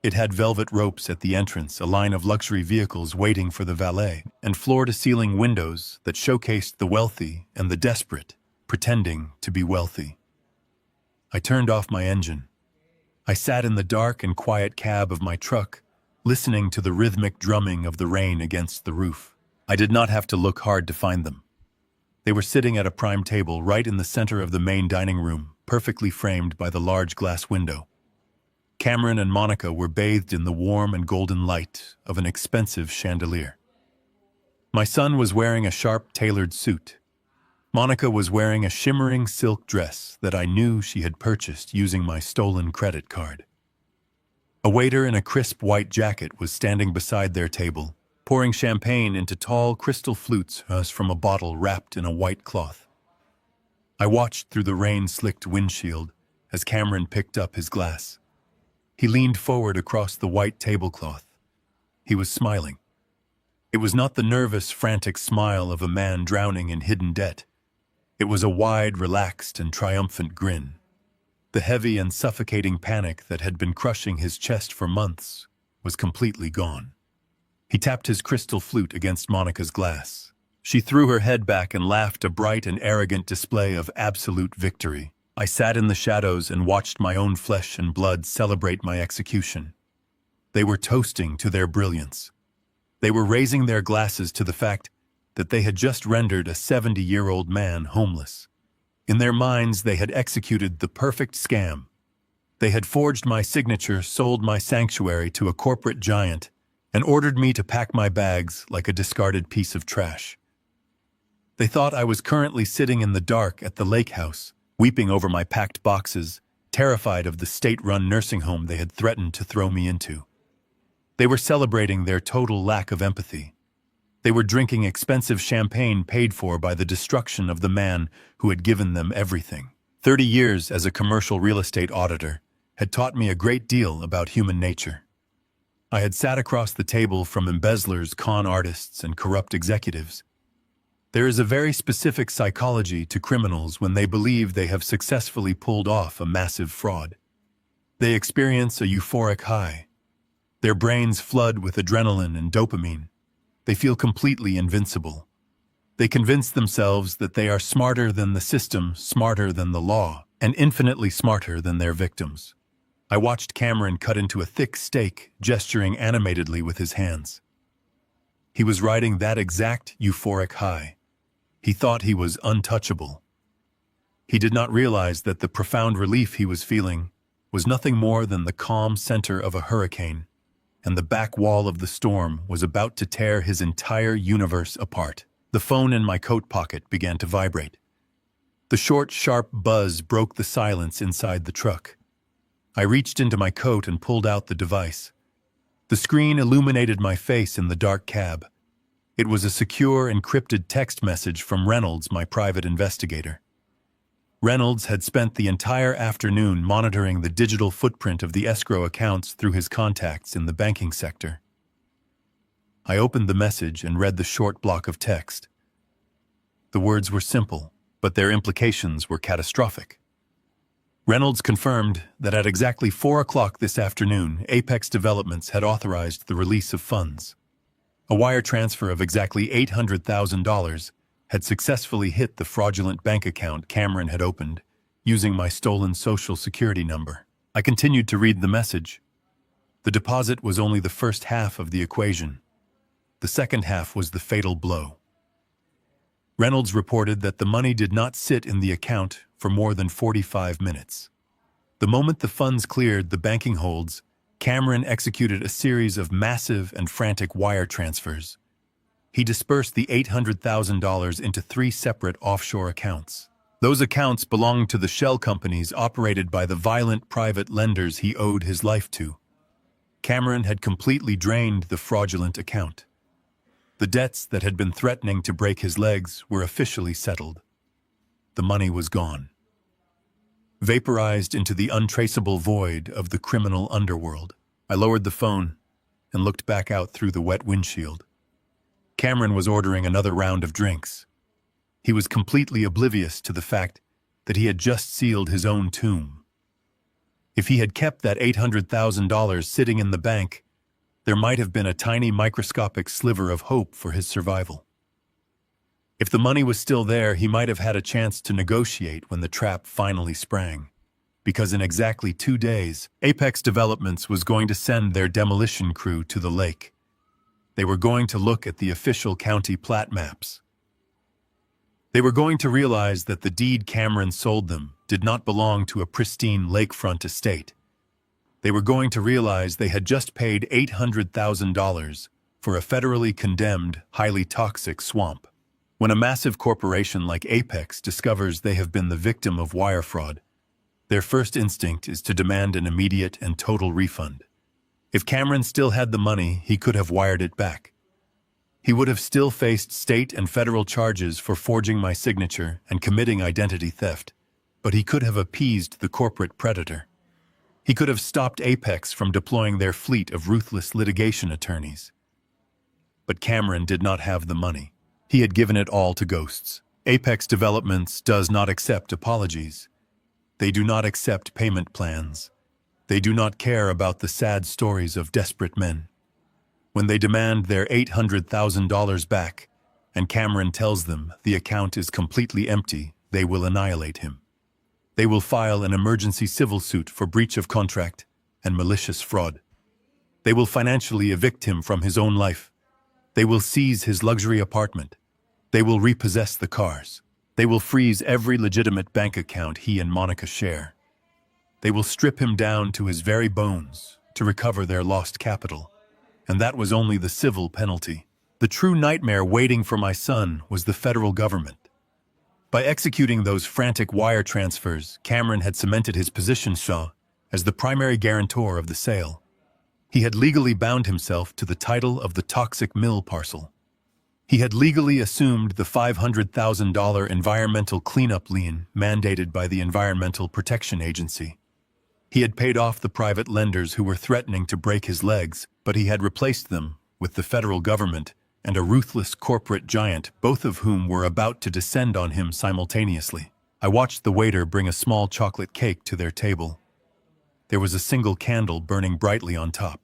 It had velvet ropes at the entrance, a line of luxury vehicles waiting for the valet, and floor-to-ceiling windows that showcased the wealthy and the desperate, pretending to be wealthy. I turned off my engine. I sat in the dark and quiet cab of my truck, listening to the rhythmic drumming of the rain against the roof. I did not have to look hard to find them. They were sitting at a prime table right in the center of the main dining room, perfectly framed by the large glass window. Cameron and Monica were bathed in the warm and golden light of an expensive chandelier. My son was wearing a sharp, tailored suit. Monica was wearing a shimmering silk dress that I knew she had purchased using my stolen credit card. A waiter in a crisp white jacket was standing beside their table, pouring champagne into tall crystal flutes as from a bottle wrapped in a white cloth. I watched through the rain-slicked windshield as Cameron picked up his glass. He leaned forward across the white tablecloth. He was smiling. It was not the nervous, frantic smile of a man drowning in hidden debt. It was a wide, relaxed, and triumphant grin. The heavy and suffocating panic that had been crushing his chest for months was completely gone. He tapped his crystal flute against Monica's glass. She threw her head back and laughed, a bright and arrogant display of absolute victory. I sat in the shadows and watched my own flesh and blood celebrate my execution. They were toasting to their brilliance. They were raising their glasses to the fact that they had just rendered a 70-year-old man homeless. In their minds, they had executed the perfect scam. They had forged my signature, sold my sanctuary to a corporate giant, and ordered me to pack my bags like a discarded piece of trash. They thought I was currently sitting in the dark at the lake house, weeping over my packed boxes, terrified of the state-run nursing home they had threatened to throw me into. They were celebrating their total lack of empathy. They were drinking expensive champagne paid for by the destruction of the man who had given them everything. 30 years as a commercial real estate auditor had taught me a great deal about human nature. I had sat across the table from embezzlers, con artists, and corrupt executives. There is a very specific psychology to criminals when they believe they have successfully pulled off a massive fraud. They experience a euphoric high. Their brains flood with adrenaline and dopamine. They feel completely invincible. They convince themselves that they are smarter than the system, smarter than the law, and infinitely smarter than their victims. I watched Cameron cut into a thick steak, gesturing animatedly with his hands. He was riding that exact euphoric high. He thought he was untouchable. He did not realize that the profound relief he was feeling was nothing more than the calm center of a hurricane, and the back wall of the storm was about to tear his entire universe apart. The phone in my coat pocket began to vibrate. The short, sharp buzz broke the silence inside the truck. I reached into my coat and pulled out the device. The screen illuminated my face in the dark cab. It was a secure, encrypted text message from Reynolds, my private investigator. Reynolds had spent the entire afternoon monitoring the digital footprint of the escrow accounts through his contacts in the banking sector. I opened the message and read the short block of text. The words were simple, but their implications were catastrophic. Reynolds confirmed that at exactly 4 o'clock this afternoon, Apex Developments had authorized the release of funds. A wire transfer of exactly $800,000 had successfully hit the fraudulent bank account Cameron had opened, using my stolen Social Security number. I continued to read the message. The deposit was only the first half of the equation. The second half was the fatal blow. Reynolds reported that the money did not sit in the account for more than 45 minutes. The moment the funds cleared the banking holds, Cameron executed a series of massive and frantic wire transfers. He dispersed the $800,000 into 3 separate offshore accounts. Those accounts belonged to the shell companies operated by the violent private lenders he owed his life to. Cameron had completely drained the fraudulent account. The debts that had been threatening to break his legs were officially settled. The money was gone, vaporized into the untraceable void of the criminal underworld. I lowered the phone and looked back out through the wet windshield. Cameron was ordering another round of drinks. He was completely oblivious to the fact that he had just sealed his own tomb. If he had kept that $800,000 sitting in the bank, there might have been a tiny microscopic sliver of hope for his survival. If the money was still there, he might have had a chance to negotiate when the trap finally sprang. Because in exactly 2 days, Apex Developments was going to send their demolition crew to the lake. They were going to look at the official county plat maps. They were going to realize that the deed Cameron sold them did not belong to a pristine lakefront estate. They were going to realize they had just paid $800,000 for a federally condemned, highly toxic swamp. When a massive corporation like Apex discovers they have been the victim of wire fraud, their first instinct is to demand an immediate and total refund. If Cameron still had the money, he could have wired it back. He would have still faced state and federal charges for forging my signature and committing identity theft, but he could have appeased the corporate predator. He could have stopped Apex from deploying their fleet of ruthless litigation attorneys. But Cameron did not have the money. He had given it all to ghosts. Apex Developments does not accept apologies. They do not accept payment plans. They do not care about the sad stories of desperate men. When they demand their $800,000 back, and Cameron tells them the account is completely empty, they will annihilate him. They will file an emergency civil suit for breach of contract and malicious fraud. They will financially evict him from his own life. They will seize his luxury apartment. They will repossess the cars. They will freeze every legitimate bank account he and Monica share. They will strip him down to his very bones to recover their lost capital. And that was only the civil penalty. The true nightmare waiting for my son was the federal government. By executing those frantic wire transfers, Cameron had cemented his position as the primary guarantor of the sale. He had legally bound himself to the title of the toxic mill parcel. He had legally assumed the $500,000 environmental cleanup lien mandated by the Environmental Protection Agency. He had paid off the private lenders who were threatening to break his legs, but he had replaced them with the federal government and a ruthless corporate giant, both of whom were about to descend on him simultaneously. I watched the waiter bring a small chocolate cake to their table. There was a single candle burning brightly on top.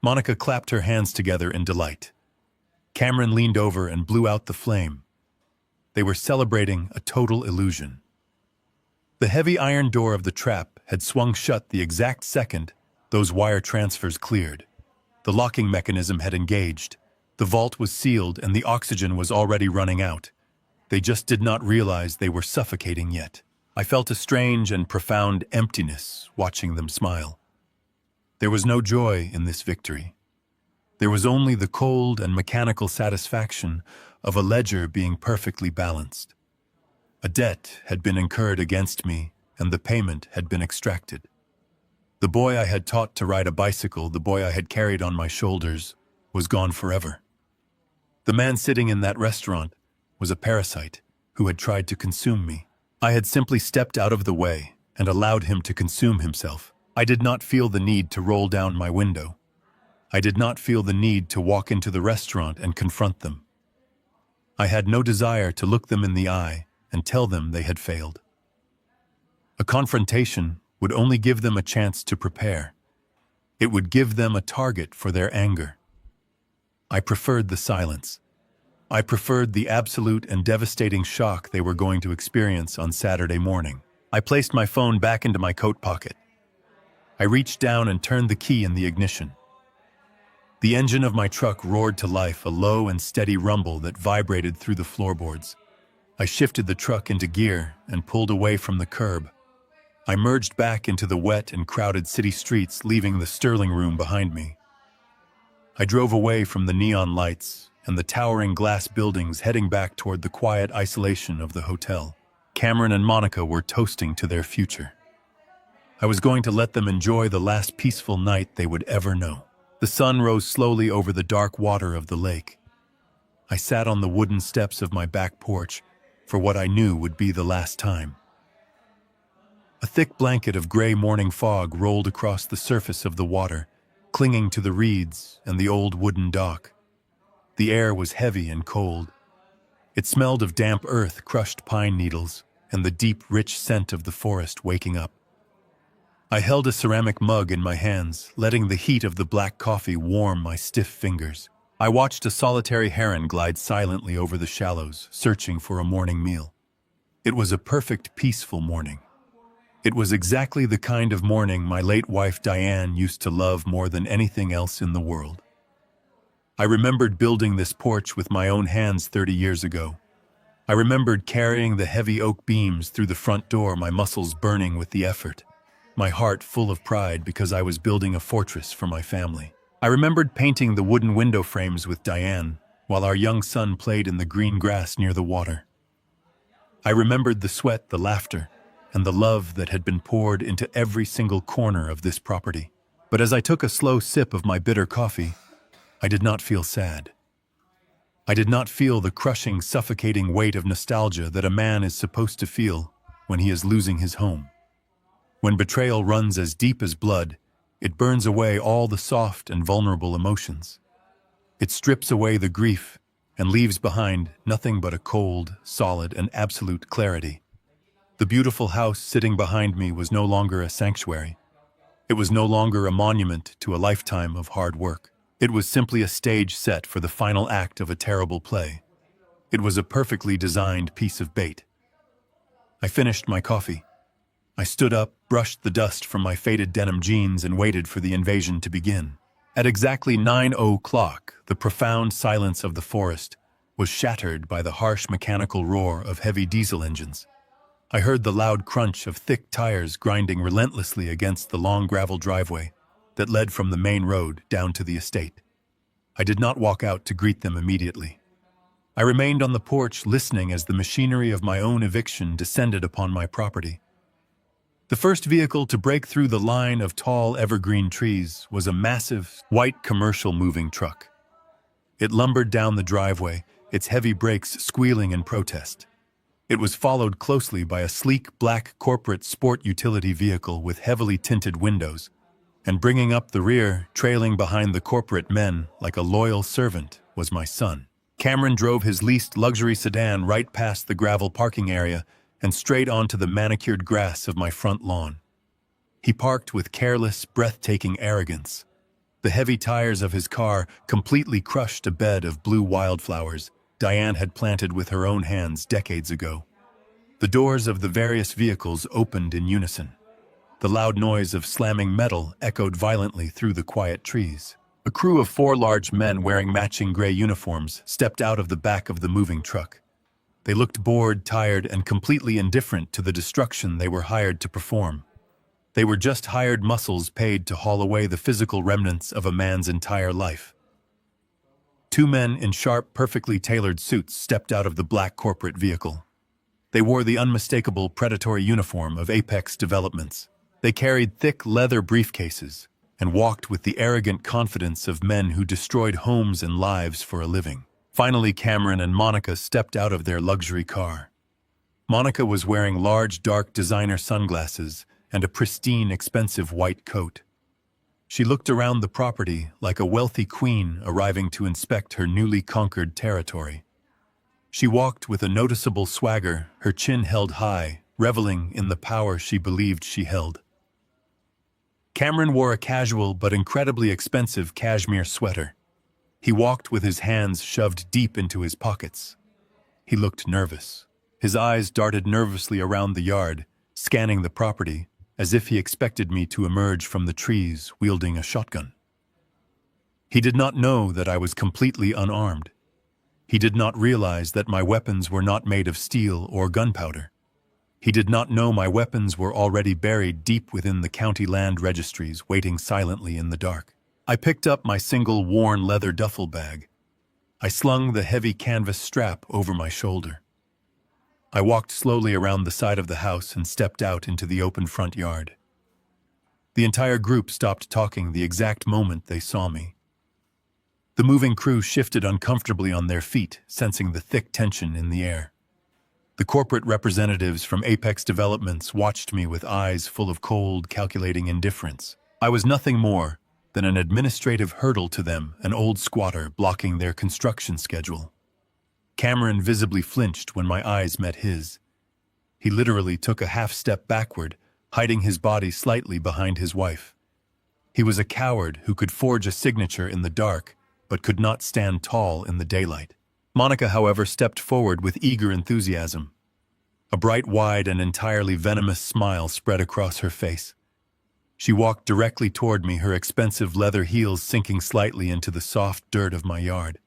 Monica clapped her hands together in delight. Cameron leaned over and blew out the flame. They were celebrating a total illusion. The heavy iron door of the trap had swung shut the exact second those wire transfers cleared. The locking mechanism had engaged. The vault was sealed and the oxygen was already running out. They just did not realize they were suffocating yet. I felt a strange and profound emptiness watching them smile. There was no joy in this victory. There was only the cold and mechanical satisfaction of a ledger being perfectly balanced. A debt had been incurred against me, and the payment had been extracted. The boy I had taught to ride a bicycle, the boy I had carried on my shoulders, was gone forever. The man sitting in that restaurant was a parasite who had tried to consume me. I had simply stepped out of the way and allowed him to consume himself. I did not feel the need to roll down my window. I did not feel the need to walk into the restaurant and confront them. I had no desire to look them in the eye and tell them they had failed. A confrontation would only give them a chance to prepare. It would give them a target for their anger. I preferred the silence. I preferred the absolute and devastating shock they were going to experience on Saturday morning. I placed my phone back into my coat pocket. I reached down and turned the key in the ignition. The engine of my truck roared to life, a low and steady rumble that vibrated through the floorboards. I shifted the truck into gear and pulled away from the curb. I merged back into the wet and crowded city streets, leaving the Sterling room behind me. I drove away from the neon lights and the towering glass buildings, heading back toward the quiet isolation of the hotel. Cameron and Monica were toasting to their future. I was going to let them enjoy the last peaceful night they would ever know. The sun rose slowly over the dark water of the lake. I sat on the wooden steps of my back porch for what I knew would be the last time. A thick blanket of gray morning fog rolled across the surface of the water, clinging to the reeds and the old wooden dock. The air was heavy and cold. It smelled of damp earth, crushed pine needles, and the deep, rich scent of the forest waking up. I held a ceramic mug in my hands, letting the heat of the black coffee warm my stiff fingers. I watched a solitary heron glide silently over the shallows, searching for a morning meal. It was a perfect, peaceful morning. It was exactly the kind of morning my late wife Diane used to love more than anything else in the world. I remembered building this porch with my own hands 30 years ago. I remembered carrying the heavy oak beams through the front door, my muscles burning with the effort, my heart full of pride because I was building a fortress for my family. I remembered painting the wooden window frames with Diane while our young son played in the green grass near the water. I remembered the sweat, the laughter, and the love that had been poured into every single corner of this property. But as I took a slow sip of my bitter coffee, I did not feel sad. I did not feel the crushing, suffocating weight of nostalgia that a man is supposed to feel when he is losing his home. When betrayal runs as deep as blood, it burns away all the soft and vulnerable emotions. It strips away the grief and leaves behind nothing but a cold, solid, and absolute clarity. The beautiful house sitting behind me was no longer a sanctuary. It was no longer a monument to a lifetime of hard work. It was simply a stage set for the final act of a terrible play. It was a perfectly designed piece of bait. I finished my coffee. I stood up, brushed the dust from my faded denim jeans, and waited for the invasion to begin. At exactly 9:00, the profound silence of the forest was shattered by the harsh mechanical roar of heavy diesel engines. I heard the loud crunch of thick tires grinding relentlessly against the long gravel driveway that led from the main road down to the estate. I did not walk out to greet them immediately. I remained on the porch listening as the machinery of my own eviction descended upon my property. The first vehicle to break through the line of tall evergreen trees was a massive, white commercial moving truck. It lumbered down the driveway, its heavy brakes squealing in protest. It was followed closely by a sleek black corporate sport utility vehicle with heavily tinted windows, and bringing up the rear, trailing behind the corporate men like a loyal servant, was my son. Cameron drove his leased luxury sedan right past the gravel parking area and straight onto the manicured grass of my front lawn. He parked with careless, breathtaking arrogance. The heavy tires of his car completely crushed a bed of blue wildflowers Diane had planted with her own hands decades ago. The doors of the various vehicles opened in unison. The loud noise of slamming metal echoed violently through the quiet trees. A crew of 4 large men wearing matching gray uniforms stepped out of the back of the moving truck. They looked bored, tired, and completely indifferent to the destruction they were hired to perform. They were just hired muscles paid to haul away the physical remnants of a man's entire life. Two men in sharp, perfectly tailored suits stepped out of the black corporate vehicle. They wore the unmistakable predatory uniform of Apex Developments. They carried thick leather briefcases and walked with the arrogant confidence of men who destroyed homes and lives for a living. Finally, Cameron and Monica stepped out of their luxury car. Monica was wearing large, dark designer sunglasses and a pristine, expensive white coat. She looked around the property like a wealthy queen arriving to inspect her newly conquered territory. She walked with a noticeable swagger, her chin held high, reveling in the power she believed she held. Cameron wore a casual but incredibly expensive cashmere sweater. He walked with his hands shoved deep into his pockets. He looked nervous. His eyes darted nervously around the yard, scanning the property, as if he expected me to emerge from the trees wielding a shotgun. He did not know that I was completely unarmed. He did not realize that my weapons were not made of steel or gunpowder. He did not know my weapons were already buried deep within the county land registries, waiting silently in the dark. I picked up my single worn leather duffel bag. I slung the heavy canvas strap over my shoulder. I walked slowly around the side of the house and stepped out into the open front yard. The entire group stopped talking the exact moment they saw me. The moving crew shifted uncomfortably on their feet, sensing the thick tension in the air. The corporate representatives from Apex Developments watched me with eyes full of cold, calculating indifference. I was nothing more than an administrative hurdle to them, an old squatter blocking their construction schedule. Cameron visibly flinched when my eyes met his. He literally took a half-step backward, hiding his body slightly behind his wife. He was a coward who could forge a signature in the dark, but could not stand tall in the daylight. Monica, however, stepped forward with eager enthusiasm. A bright, wide, and entirely venomous smile spread across her face. She walked directly toward me, her expensive leather heels sinking slightly into the soft dirt of my yard.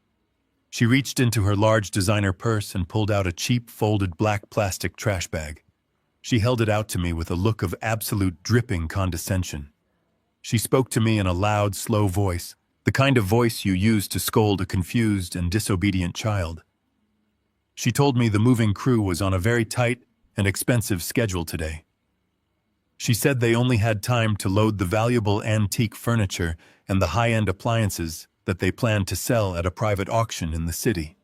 She reached into her large designer purse and pulled out a cheap, folded black plastic trash bag. She held it out to me with a look of absolute dripping condescension. She spoke to me in a loud, slow voice, the kind of voice you use to scold a confused and disobedient child. She told me the moving crew was on a very tight and expensive schedule today. She said they only had time to load the valuable antique furniture and the high-end appliances that they planned to sell at a private auction in the city.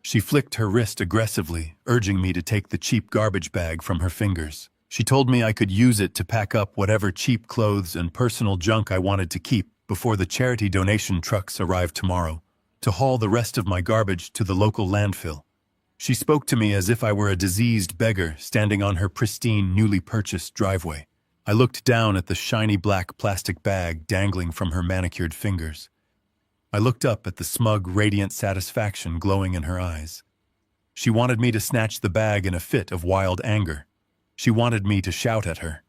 She flicked her wrist aggressively, urging me to take the cheap garbage bag from her fingers. She told me I could use it to pack up whatever cheap clothes and personal junk I wanted to keep before the charity donation trucks arrived tomorrow, to haul the rest of my garbage to the local landfill. She spoke to me as if I were a diseased beggar standing on her pristine, newly purchased driveway. I looked down at the shiny black plastic bag dangling from her manicured fingers. I looked up at the smug, radiant satisfaction glowing in her eyes. She wanted me to snatch the bag in a fit of wild anger. She wanted me to shout at her.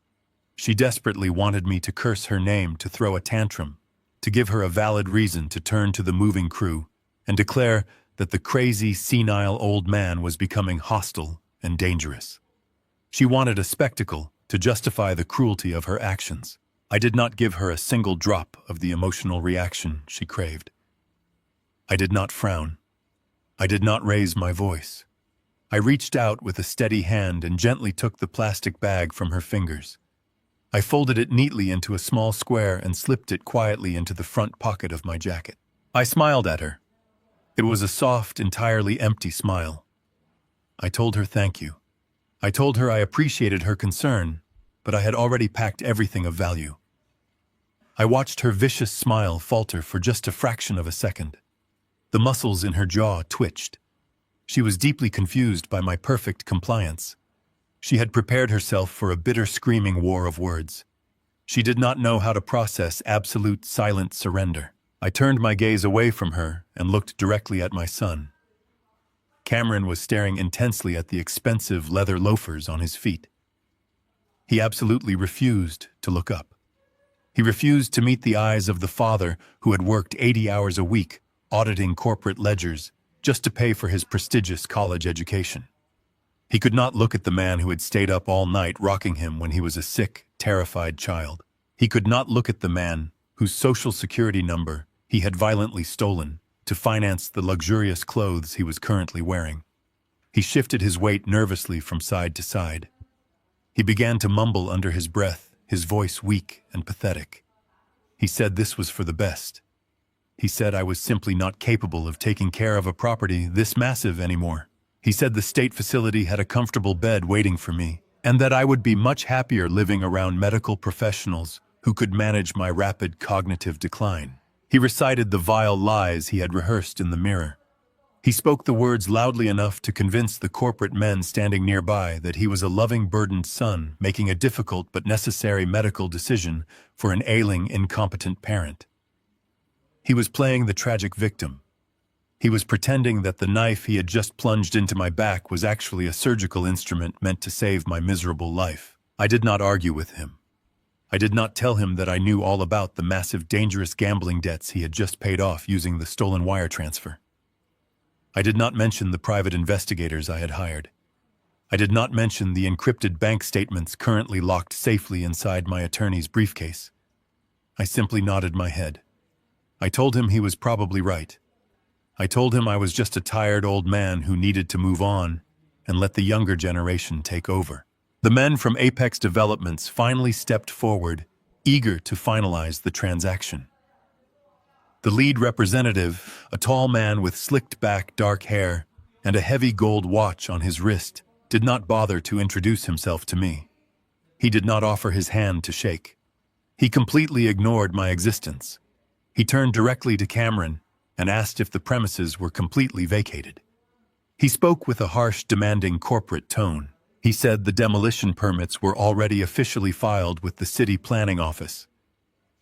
She desperately wanted me to curse her name, to throw a tantrum, to give her a valid reason to turn to the moving crew and declare that the crazy, senile old man was becoming hostile and dangerous. She wanted a spectacle to justify the cruelty of her actions. I did not give her a single drop of the emotional reaction she craved. I did not frown. I did not raise my voice. I reached out with a steady hand and gently took the plastic bag from her fingers. I folded it neatly into a small square and slipped it quietly into the front pocket of my jacket. I smiled at her. It was a soft, entirely empty smile. I told her thank you. I told her I appreciated her concern, but I had already packed everything of value. I watched her vicious smile falter for just a fraction of a second. The muscles in her jaw twitched. She was deeply confused by my perfect compliance. She had prepared herself for a bitter, screaming war of words. She did not know how to process absolute, silent surrender. I turned my gaze away from her and looked directly at my son. Cameron was staring intensely at the expensive leather loafers on his feet. He absolutely refused to look up. He refused to meet the eyes of the father who had worked 80 hours a week, auditing corporate ledgers, just to pay for his prestigious college education. He could not look at the man who had stayed up all night rocking him when he was a sick, terrified child. He could not look at the man whose social security number he had violently stolen to finance the luxurious clothes he was currently wearing. He shifted his weight nervously from side to side. He began to mumble under his breath, his voice weak and pathetic. He said this was for the best. He said I was simply not capable of taking care of a property this massive anymore. He said the state facility had a comfortable bed waiting for me, and that I would be much happier living around medical professionals who could manage my rapid cognitive decline. He recited the vile lies he had rehearsed in the mirror. He spoke the words loudly enough to convince the corporate men standing nearby that he was a loving, burdened son making a difficult but necessary medical decision for an ailing, incompetent parent. He was playing the tragic victim. He was pretending that the knife he had just plunged into my back was actually a surgical instrument meant to save my miserable life. I did not argue with him. I did not tell him that I knew all about the massive, dangerous gambling debts he had just paid off using the stolen wire transfer. I did not mention the private investigators I had hired. I did not mention the encrypted bank statements currently locked safely inside my attorney's briefcase. I simply nodded my head. I told him he was probably right. I told him I was just a tired old man who needed to move on and let the younger generation take over. The men from Apex Developments finally stepped forward, eager to finalize the transaction. The lead representative, a tall man with slicked-back dark hair and a heavy gold watch on his wrist, did not bother to introduce himself to me. He did not offer his hand to shake. He completely ignored my existence. He turned directly to Cameron and asked if the premises were completely vacated. He spoke with a harsh, demanding corporate tone. He said the demolition permits were already officially filed with the city planning office.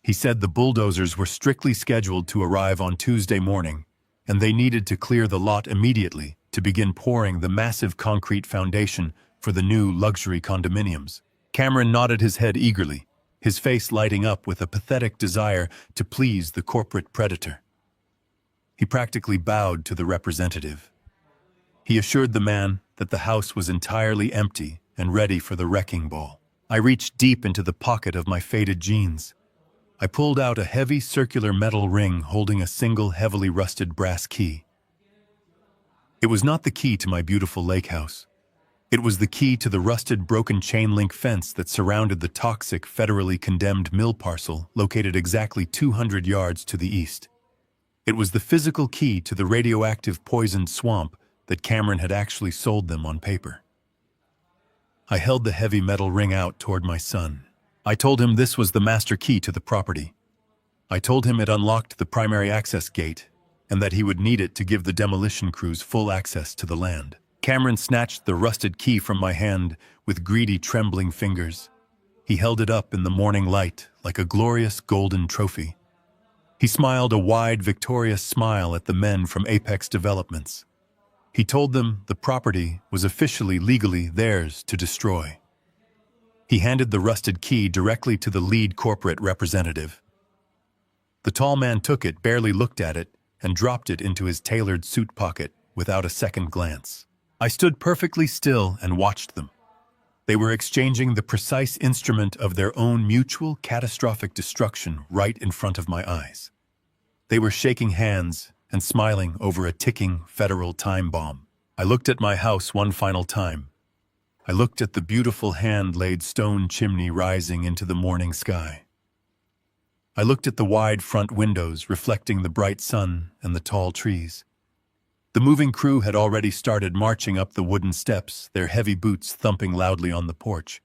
He said the bulldozers were strictly scheduled to arrive on Tuesday morning, and they needed to clear the lot immediately to begin pouring the massive concrete foundation for the new luxury condominiums. Cameron nodded his head eagerly, his face lighting up with a pathetic desire to please the corporate predator. He practically bowed to the representative. He assured the man that the house was entirely empty and ready for the wrecking ball. I reached deep into the pocket of my faded jeans. I pulled out a heavy circular metal ring holding a single heavily rusted brass key. It was not the key to my beautiful lake house. It was the key to the rusted, broken chain-link fence that surrounded the toxic, federally condemned mill parcel located exactly 200 yards to the east. It was the physical key to the radioactive poisoned swamp that Cameron had actually sold them on paper. I held the heavy metal ring out toward my son. I told him this was the master key to the property. I told him it unlocked the primary access gate and that he would need it to give the demolition crews full access to the land. Cameron snatched the rusted key from my hand with greedy, trembling fingers. He held it up in the morning light like a glorious golden trophy. He smiled a wide, victorious smile at the men from Apex Developments. He told them the property was officially legally theirs to destroy. He handed the rusted key directly to the lead corporate representative. The tall man took it, barely looked at it, and dropped it into his tailored suit pocket without a second glance. I stood perfectly still and watched them. They were exchanging the precise instrument of their own mutual catastrophic destruction right in front of my eyes. They were shaking hands and smiling over a ticking federal time bomb. I looked at my house one final time. I looked at the beautiful hand-laid stone chimney rising into the morning sky. I looked at the wide front windows reflecting the bright sun and the tall trees. The moving crew had already started marching up the wooden steps, their heavy boots thumping loudly on the porch.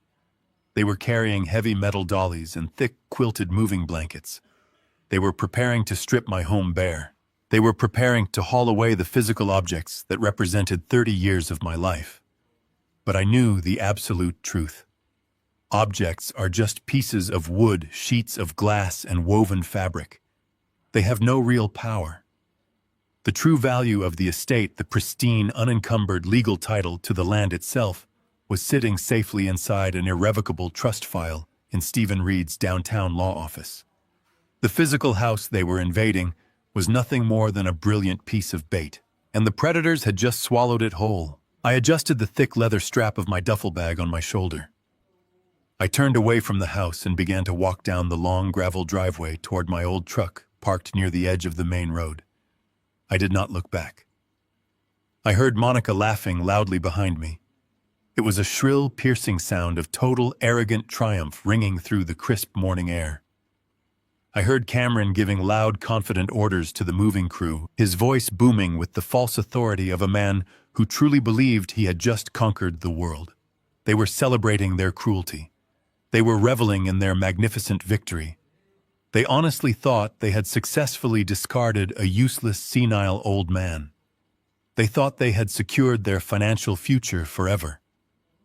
They were carrying heavy metal dollies and thick quilted moving blankets. They were preparing to strip my home bare. They were preparing to haul away the physical objects that represented 30 years of my life. But I knew the absolute truth. Objects are just pieces of wood, sheets of glass, and woven fabric. They have no real power. The true value of the estate, the pristine, unencumbered legal title to the land itself, was sitting safely inside an irrevocable trust file in Stephen Reed's downtown law office. The physical house they were invading was nothing more than a brilliant piece of bait. and the predators had just swallowed it whole. I adjusted the thick leather strap of my duffel bag on my shoulder. I turned away from the house and began to walk down the long gravel driveway toward my old truck parked near the edge of the main road. I did not look back. I heard Monica laughing loudly behind me. It was a shrill, piercing sound of total, arrogant triumph ringing through the crisp morning air. I heard Cameron giving loud, confident orders to the moving crew, his voice booming with the false authority of a man who truly believed he had just conquered the world. They were celebrating their cruelty. They were reveling in their magnificent victory. They honestly thought they had successfully discarded a useless, senile old man. They thought they had secured their financial future forever.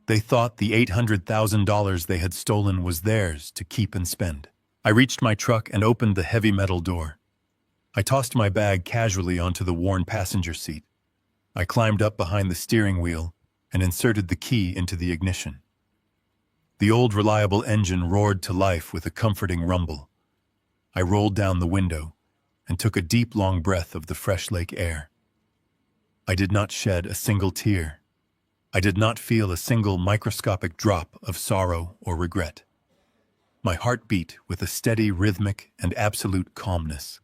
They thought the $800,000 they had stolen was theirs to keep and spend. I reached my truck and opened the heavy metal door. I tossed my bag casually onto the worn passenger seat. I climbed up behind the steering wheel and inserted the key into the ignition. The old reliable engine roared to life with a comforting rumble. I rolled down the window and took a deep, long breath of the fresh lake air. I did not shed a single tear. I did not feel a single microscopic drop of sorrow or regret. My heart beat with a steady, rhythmic, and absolute calmness.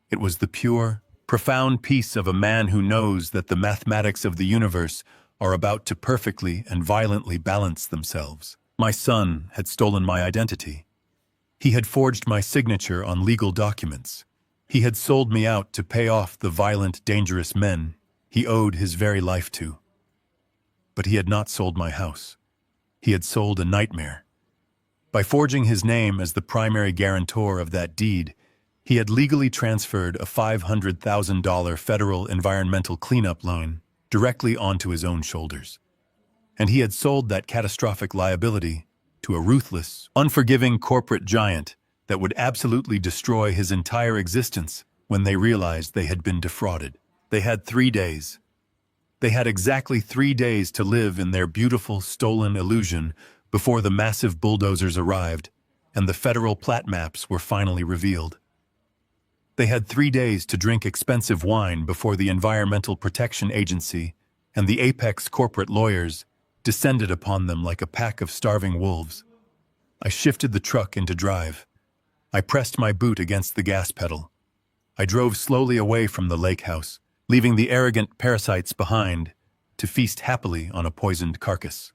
It was the pure, profound peace of a man who knows that the mathematics of the universe are about to perfectly and violently balance themselves. My son had stolen my identity. He had forged my signature on legal documents. He had sold me out to pay off the violent, dangerous men he owed his very life to. But he had not sold my house. He had sold a nightmare. By forging his name as the primary guarantor of that deed, he had legally transferred a $500,000 federal environmental cleanup loan directly onto his own shoulders. And he had sold that catastrophic liability to a ruthless, unforgiving corporate giant that would absolutely destroy his entire existence when they realized they had been defrauded. They had 3 days. They had exactly 3 days to live in their beautiful, stolen illusion before the massive bulldozers arrived and the federal plat maps were finally revealed. They had 3 days to drink expensive wine before the Environmental Protection Agency and the apex corporate lawyers descended upon them like a pack of starving wolves. I shifted the truck into drive. I pressed my boot against the gas pedal. I drove slowly away from the lake house, leaving the arrogant parasites behind to feast happily on a poisoned carcass.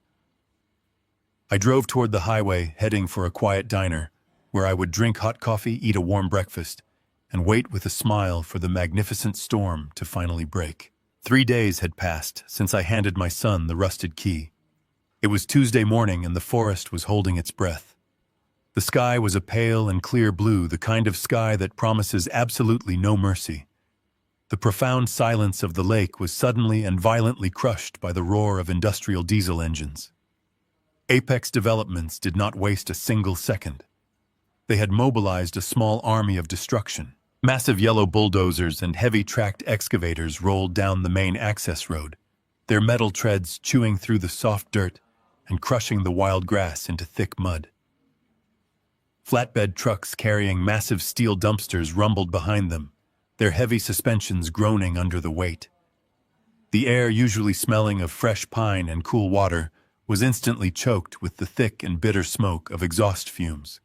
I drove toward the highway, heading for a quiet diner, where I would drink hot coffee, eat a warm breakfast, and wait with a smile for the magnificent storm to finally break. 3 days had passed since I handed my son the rusted key. It was Tuesday morning and the forest was holding its breath. The sky was a pale and clear blue, the kind of sky that promises absolutely no mercy. The profound silence of the lake was suddenly and violently crushed by the roar of industrial diesel engines. Apex Developments did not waste a single second. They had mobilized a small army of destruction. Massive yellow bulldozers and heavy-tracked excavators rolled down the main access road, their metal treads chewing through the soft dirt and crushing the wild grass into thick mud. Flatbed trucks carrying massive steel dumpsters rumbled behind them, their heavy suspensions groaning under the weight. The air, usually smelling of fresh pine and cool water, was instantly choked with the thick and bitter smoke of exhaust fumes.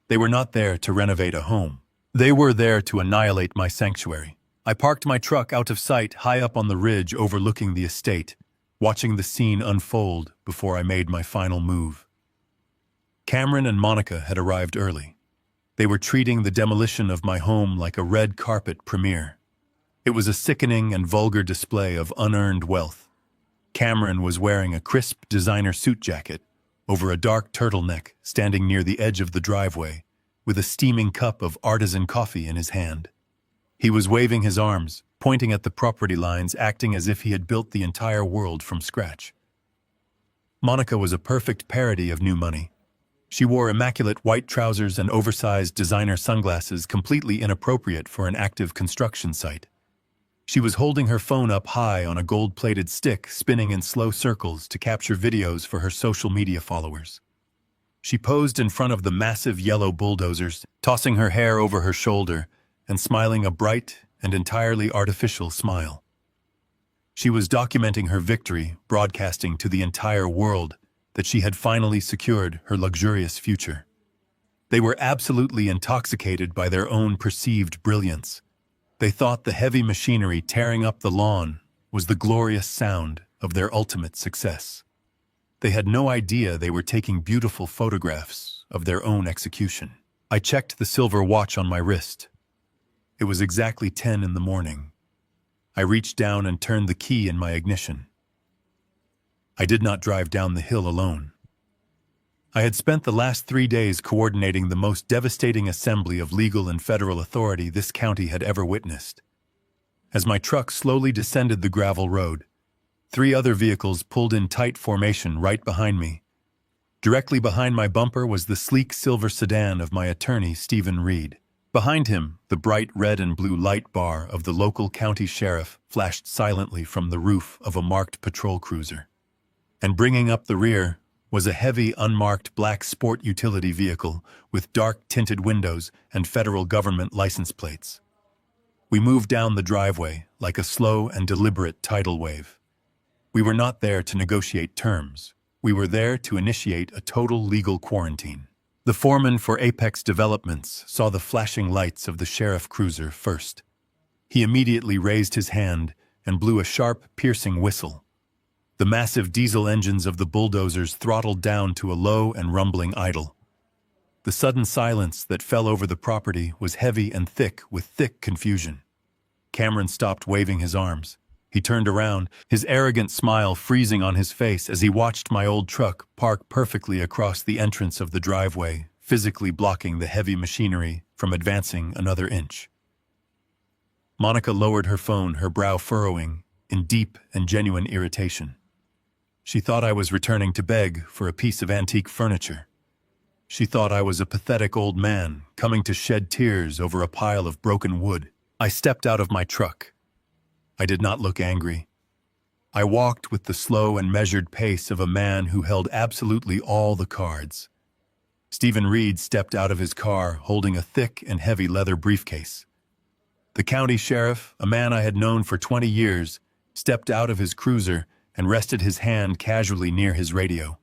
They were not there to renovate a home. They were there to annihilate my sanctuary. I parked my truck out of sight high up on the ridge overlooking the estate, watching the scene unfold before I made my final move. Cameron and Monica had arrived early. They were treating the demolition of my home like a red carpet premiere. It was a sickening and vulgar display of unearned wealth. Cameron was wearing a crisp designer suit jacket over a dark turtleneck, standing near the edge of the driveway, with a steaming cup of artisan coffee in his hand. He was waving his arms, pointing at the property lines, acting as if he had built the entire world from scratch. Monica was a perfect parody of new money. She wore immaculate white trousers and oversized designer sunglasses completely inappropriate for an active construction site. She was holding her phone up high on a gold-plated stick, spinning in slow circles to capture videos for her social media followers. She posed in front of the massive yellow bulldozers, tossing her hair over her shoulder and smiling a bright and entirely artificial smile. She was documenting her victory, broadcasting to the entire world that she had finally secured her luxurious future. They were absolutely intoxicated by their own perceived brilliance. They thought the heavy machinery tearing up the lawn was the glorious sound of their ultimate success. They had no idea they were taking beautiful photographs of their own execution. I checked the silver watch on my wrist. It was exactly 10 in the morning. I reached down and turned the key in my ignition. I did not drive down the hill alone. I had spent the last 3 days coordinating the most devastating assembly of legal and federal authority this county had ever witnessed. As my truck slowly descended the gravel road, 3 other vehicles pulled in tight formation right behind me. Directly behind my bumper was the sleek silver sedan of my attorney, Stephen Reed. Behind him, the bright red and blue light bar of the local county sheriff flashed silently from the roof of a marked patrol cruiser. And bringing up the rear was a heavy, unmarked black sport utility vehicle with dark tinted windows and federal government license plates. We moved down the driveway like a slow and deliberate tidal wave. We were not there to negotiate terms. We were there to initiate a total legal quarantine. The foreman for Apex Developments saw the flashing lights of the sheriff cruiser first. He immediately raised his hand and blew a sharp, piercing whistle. The massive diesel engines of the bulldozers throttled down to a low and rumbling idle. The sudden silence that fell over the property was heavy and thick with thick confusion. Cameron stopped waving his arms. He turned around, his arrogant smile freezing on his face as he watched my old truck park perfectly across the entrance of the driveway, physically blocking the heavy machinery from advancing another inch. Monica lowered her phone, her brow furrowing in deep and genuine irritation. She thought I was returning to beg for a piece of antique furniture. She thought I was a pathetic old man coming to shed tears over a pile of broken wood. I stepped out of my truck. I did not look angry. I walked with the slow and measured pace of a man who held absolutely all the cards. Stephen Reed stepped out of his car holding a thick and heavy leather briefcase. The county sheriff, a man I had known for 20 years, stepped out of his cruiser and rested his hand casually near his radio.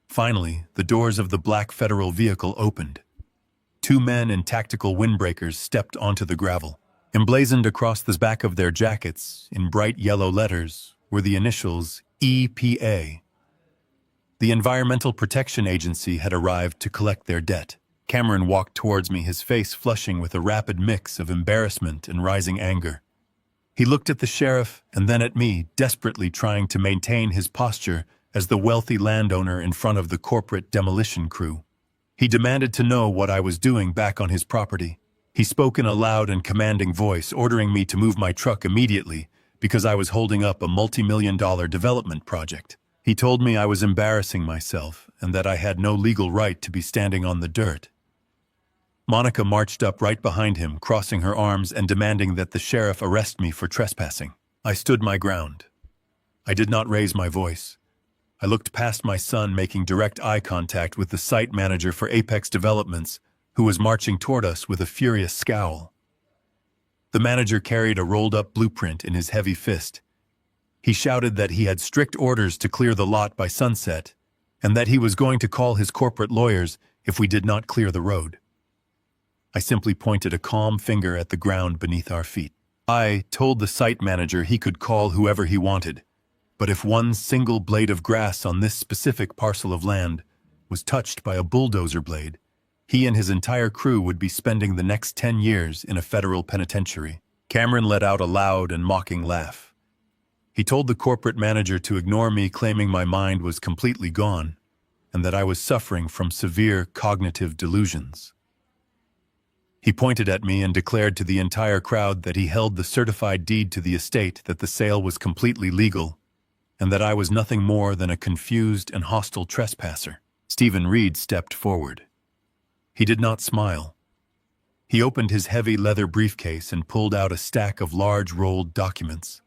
Finally, the doors of the black federal vehicle opened. 2 men in tactical windbreakers stepped onto the gravel. Emblazoned across the back of their jackets, in bright yellow letters, were the initials EPA. The Environmental Protection Agency had arrived to collect their debt. Cameron walked towards me, his face flushing with a rapid mix of embarrassment and rising anger. He looked at the sheriff and then at me, desperately trying to maintain his posture as the wealthy landowner in front of the corporate demolition crew. He demanded to know what I was doing back on his property. He spoke in a loud and commanding voice, ordering me to move my truck immediately because I was holding up a multi-million-dollar development project. He told me I was embarrassing myself and that I had no legal right to be standing on the dirt. Monica marched up right behind him, crossing her arms and demanding that the sheriff arrest me for trespassing. I stood my ground. I did not raise my voice. I looked past my son, making direct eye contact with the site manager for Apex Developments, who was marching toward us with a furious scowl. The manager carried a rolled-up blueprint in his heavy fist. He shouted that he had strict orders to clear the lot by sunset, and that he was going to call his corporate lawyers if we did not clear the road. I simply pointed a calm finger at the ground beneath our feet. I told the site manager he could call whoever he wanted, but if one single blade of grass on this specific parcel of land was touched by a bulldozer blade, he and his entire crew would be spending the next 10 years in a federal penitentiary. Cameron let out a loud and mocking laugh. He told the corporate manager to ignore me, claiming my mind was completely gone and that I was suffering from severe cognitive delusions. He pointed at me and declared to the entire crowd that he held the certified deed to the estate, that the sale was completely legal, and that I was nothing more than a confused and hostile trespasser. Stephen Reed stepped forward. He did not smile. He opened his heavy leather briefcase and pulled out a stack of large rolled documents.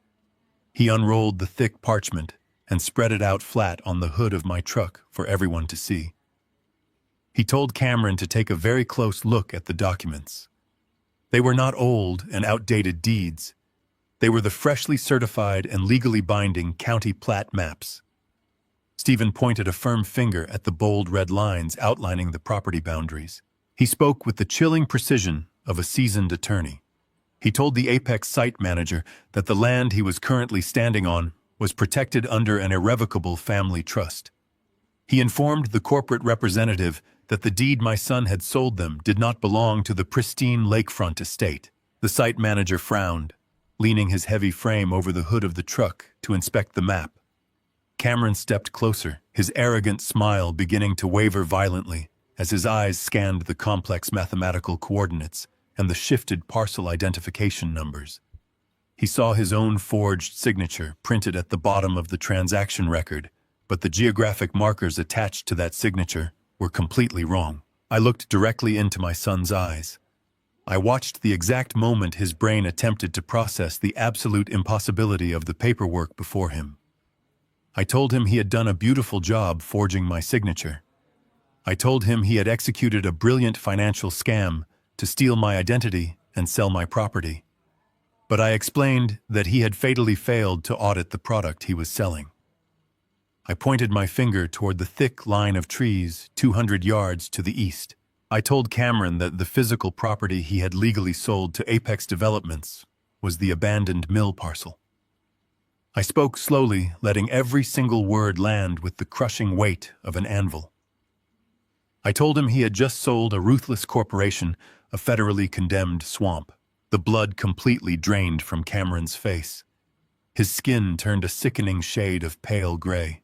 He unrolled the thick parchment and spread it out flat on the hood of my truck for everyone to see. He told Cameron to take a very close look at the documents. They were not old and outdated deeds. They were the freshly certified and legally binding county plat maps. Stephen pointed a firm finger at the bold red lines outlining the property boundaries. He spoke with the chilling precision of a seasoned attorney. He told the Apex site manager that the land he was currently standing on was protected under an irrevocable family trust. He informed the corporate representative that the deed my son had sold them did not belong to the pristine lakefront estate. The site manager frowned, leaning his heavy frame over the hood of the truck to inspect the map. Cameron stepped closer, his arrogant smile beginning to waver violently as his eyes scanned the complex mathematical coordinates and the shifted parcel identification numbers. He saw his own forged signature printed at the bottom of the transaction record, but the geographic markers attached to that signature were completely wrong. I looked directly into my son's eyes. I watched the exact moment his brain attempted to process the absolute impossibility of the paperwork before him. I told him he had done a beautiful job forging my signature. I told him he had executed a brilliant financial scam to steal my identity and sell my property. But I explained that he had fatally failed to audit the product he was selling. I pointed my finger toward the thick line of trees 200 yards to the east. I told Cameron that the physical property he had legally sold to Apex Developments was the abandoned mill parcel. I spoke slowly, letting every single word land with the crushing weight of an anvil. I told him he had just sold a ruthless corporation a federally condemned swamp. The blood completely drained from Cameron's face. His skin turned a sickening shade of pale gray.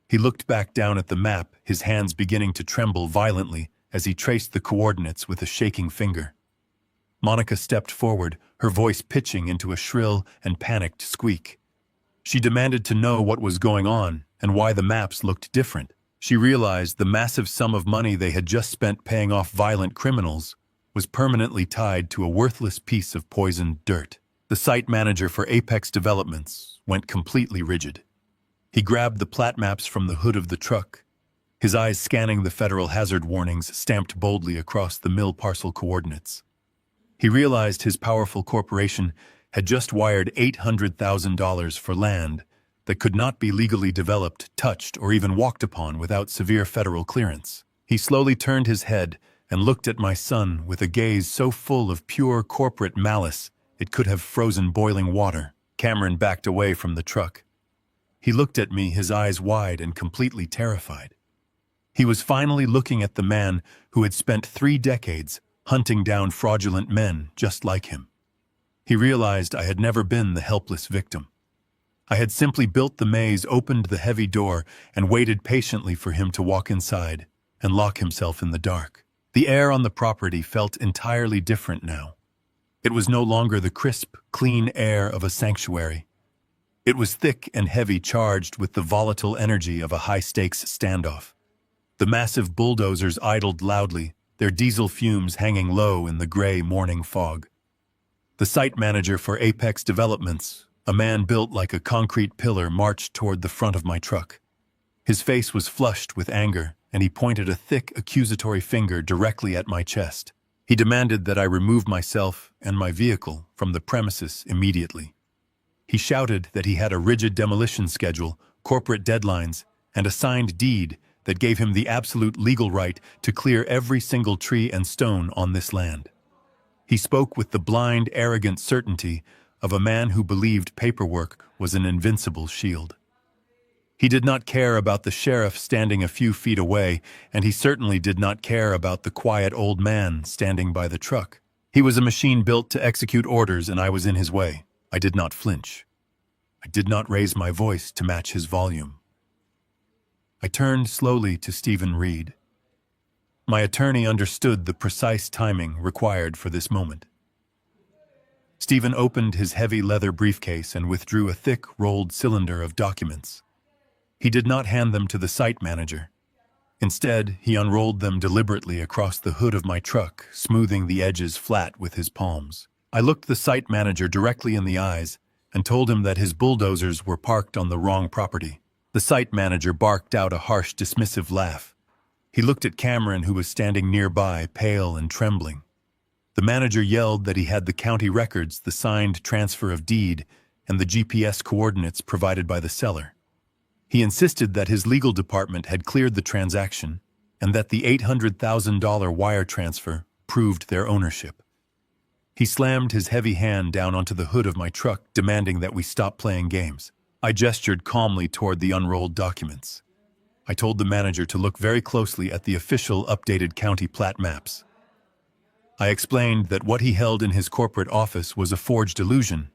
He looked back down at the map, his hands beginning to tremble violently as he traced the coordinates with a shaking finger. Monica stepped forward, her voice pitching into a shrill and panicked squeak. She demanded to know what was going on and why the maps looked different. She realized the massive sum of money they had just spent paying off violent criminals was permanently tied to a worthless piece of poisoned dirt. The site manager for Apex Developments went completely rigid. He grabbed the plat maps from the hood of the truck, his eyes scanning the federal hazard warnings stamped boldly across the mill parcel coordinates. He realized his powerful corporation had just wired $800,000 for land that could not be legally developed, touched, or even walked upon without severe federal clearance. He slowly turned his head and looked at my son with a gaze so full of pure corporate malice it could have frozen boiling water. Cameron backed away from the truck. He looked at me, his eyes wide and completely terrified. He was finally looking at the man who had spent 3 decades hunting down fraudulent men just like him. He realized I had never been the helpless victim. I had simply built the maze, opened the heavy door, and waited patiently for him to walk inside and lock himself in the dark. The air on the property felt entirely different now. It was no longer the crisp, clean air of a sanctuary. It was thick and heavy, charged with the volatile energy of a high-stakes standoff. The massive bulldozers idled loudly, their diesel fumes hanging low in the gray morning fog. The site manager for Apex Developments, a man built like a concrete pillar, marched toward the front of my truck. His face was flushed with anger, and he pointed a thick, accusatory finger directly at my chest. He demanded that I remove myself and my vehicle from the premises immediately. He shouted that he had a rigid demolition schedule, corporate deadlines, and a signed deed that gave him the absolute legal right to clear every single tree and stone on this land. He spoke with the blind, arrogant certainty of a man who believed paperwork was an invincible shield. He did not care about the sheriff standing a few feet away, and he certainly did not care about the quiet old man standing by the truck. He was a machine built to execute orders, and I was in his way. I did not flinch. I did not raise my voice to match his volume. I turned slowly to Stephen Reed. My attorney understood the precise timing required for this moment. Stephen opened his heavy leather briefcase and withdrew a thick, rolled cylinder of documents. He did not hand them to the site manager. Instead, he unrolled them deliberately across the hood of my truck, smoothing the edges flat with his palms. I looked the site manager directly in the eyes and told him that his bulldozers were parked on the wrong property. The site manager barked out a harsh, dismissive laugh. He looked at Cameron, who was standing nearby, pale and trembling. The manager yelled that he had the county records, the signed transfer of deed, and the GPS coordinates provided by the seller. He insisted that his legal department had cleared the transaction and that the $800,000 wire transfer proved their ownership. He slammed his heavy hand down onto the hood of my truck, demanding that we stop playing games. I gestured calmly toward the unrolled documents. I told the manager to look very closely at the official updated county plat maps. I explained that what he held in his corporate office was a forged illusion,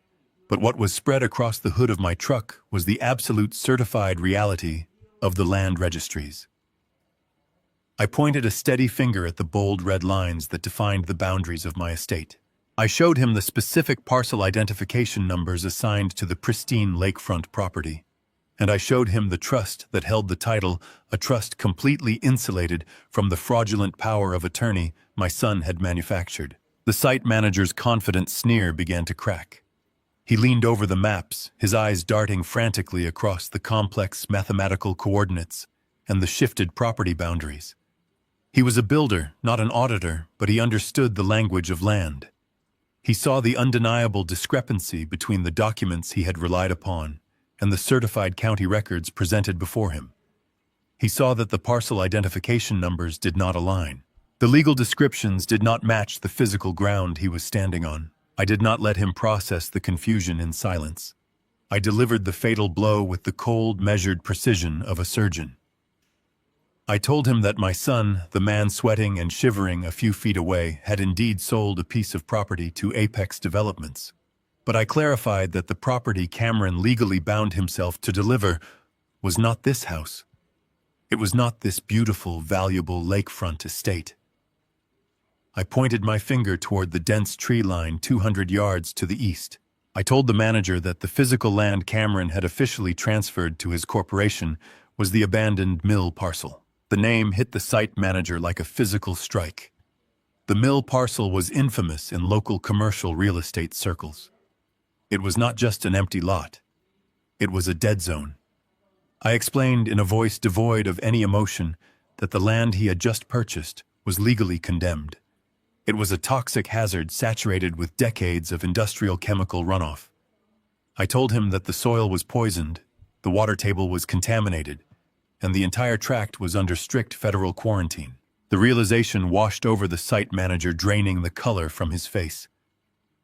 but what was spread across the hood of my truck was the absolute certified reality of the land registries. I pointed a steady finger at the bold red lines that defined the boundaries of my estate. I showed him the specific parcel identification numbers assigned to the pristine lakefront property, and I showed him the trust that held the title, a trust completely insulated from the fraudulent power of attorney my son had manufactured. The site manager's confident sneer began to crack. He leaned over the maps, his eyes darting frantically across the complex mathematical coordinates and the shifted property boundaries. He was a builder, not an auditor, but he understood the language of land. He saw the undeniable discrepancy between the documents he had relied upon and the certified county records presented before him. He saw that the parcel identification numbers did not align. The legal descriptions did not match the physical ground he was standing on. I did not let him process the confusion in silence. I delivered the fatal blow with the cold, measured precision of a surgeon. I told him that my son, the man sweating and shivering a few feet away, had indeed sold a piece of property to Apex Developments. But I clarified that the property Cameron legally bound himself to deliver was not this house. It was not this beautiful, valuable lakefront estate. I pointed my finger toward the dense tree line 200 yards to the east. I told the manager that the physical land Cameron had officially transferred to his corporation was the abandoned mill parcel. The name hit the site manager like a physical strike. The mill parcel was infamous in local commercial real estate circles. It was not just an empty lot. It was a dead zone. I explained in a voice devoid of any emotion that the land he had just purchased was legally condemned. It was a toxic hazard saturated with decades of industrial chemical runoff. I told him that the soil was poisoned, the water table was contaminated, and the entire tract was under strict federal quarantine. The realization washed over the site manager, draining the color from his face.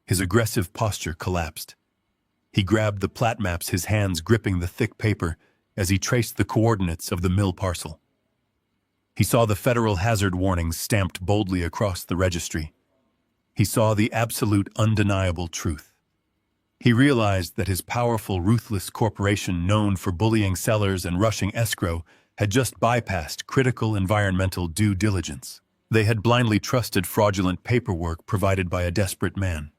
His aggressive posture collapsed. He grabbed the plat maps, his hands gripping the thick paper as he traced the coordinates of the mill parcel. He saw the federal hazard warnings stamped boldly across the registry. He saw the absolute, undeniable truth. He realized that his powerful, ruthless corporation, known for bullying sellers and rushing escrow, had just bypassed critical environmental due diligence. They had blindly trusted fraudulent paperwork provided by a desperate man.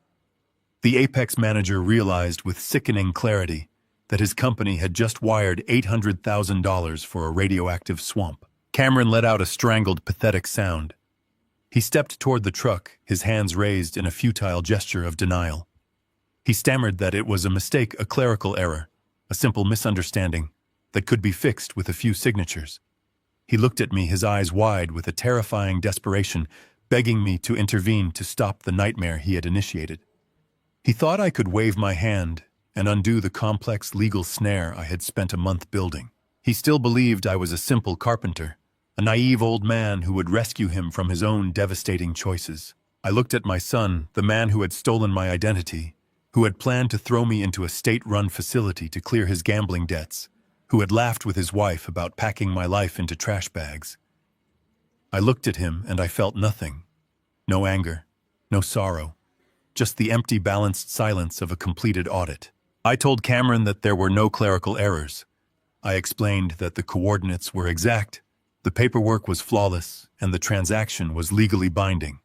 The Apex manager realized with sickening clarity that his company had just wired $800,000 for a radioactive swamp. Cameron let out a strangled, pathetic sound. He stepped toward the truck, his hands raised in a futile gesture of denial. He stammered that it was a mistake, a clerical error, a simple misunderstanding that could be fixed with a few signatures. He looked at me, his eyes wide with a terrifying desperation, begging me to intervene to stop the nightmare he had initiated. He thought I could wave my hand and undo the complex legal snare I had spent a month building. He still believed I was a simple carpenter, a naive old man who would rescue him from his own devastating choices. I looked at my son, the man who had stolen my identity, who had planned to throw me into a state-run facility to clear his gambling debts, who had laughed with his wife about packing my life into trash bags. I looked at him and I felt nothing. No anger, no sorrow, just the empty, balanced silence of a completed audit. I told Cameron that there were no clerical errors. I explained that the coordinates were exact, the paperwork was flawless, and the transaction was legally binding.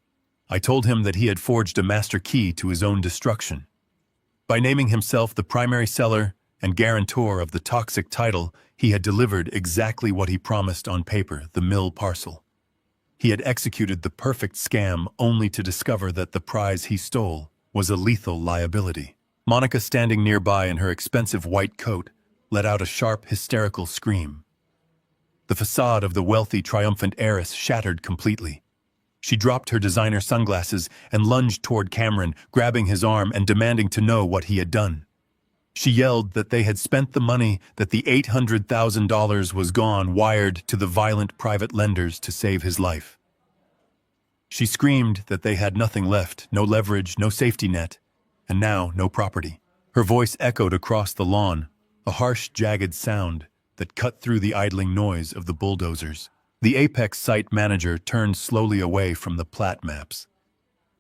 I told him that he had forged a master key to his own destruction. By naming himself the primary seller and guarantor of the toxic title, he had delivered exactly what he promised on paper, the mill parcel. He had executed the perfect scam only to discover that the prize he stole was a lethal liability. Monica, standing nearby in her expensive white coat, let out a sharp, hysterical scream. The facade of the wealthy, triumphant heiress shattered completely. She dropped her designer sunglasses and lunged toward Cameron, grabbing his arm and demanding to know what he had done. She yelled that they had spent the money, that the $800,000 was gone, wired to the violent private lenders to save his life. She screamed that they had nothing left, no leverage, no safety net, and now no property. Her voice echoed across the lawn, a harsh, jagged sound that cut through the idling noise of the bulldozers. The Apex site manager turned slowly away from the plat maps.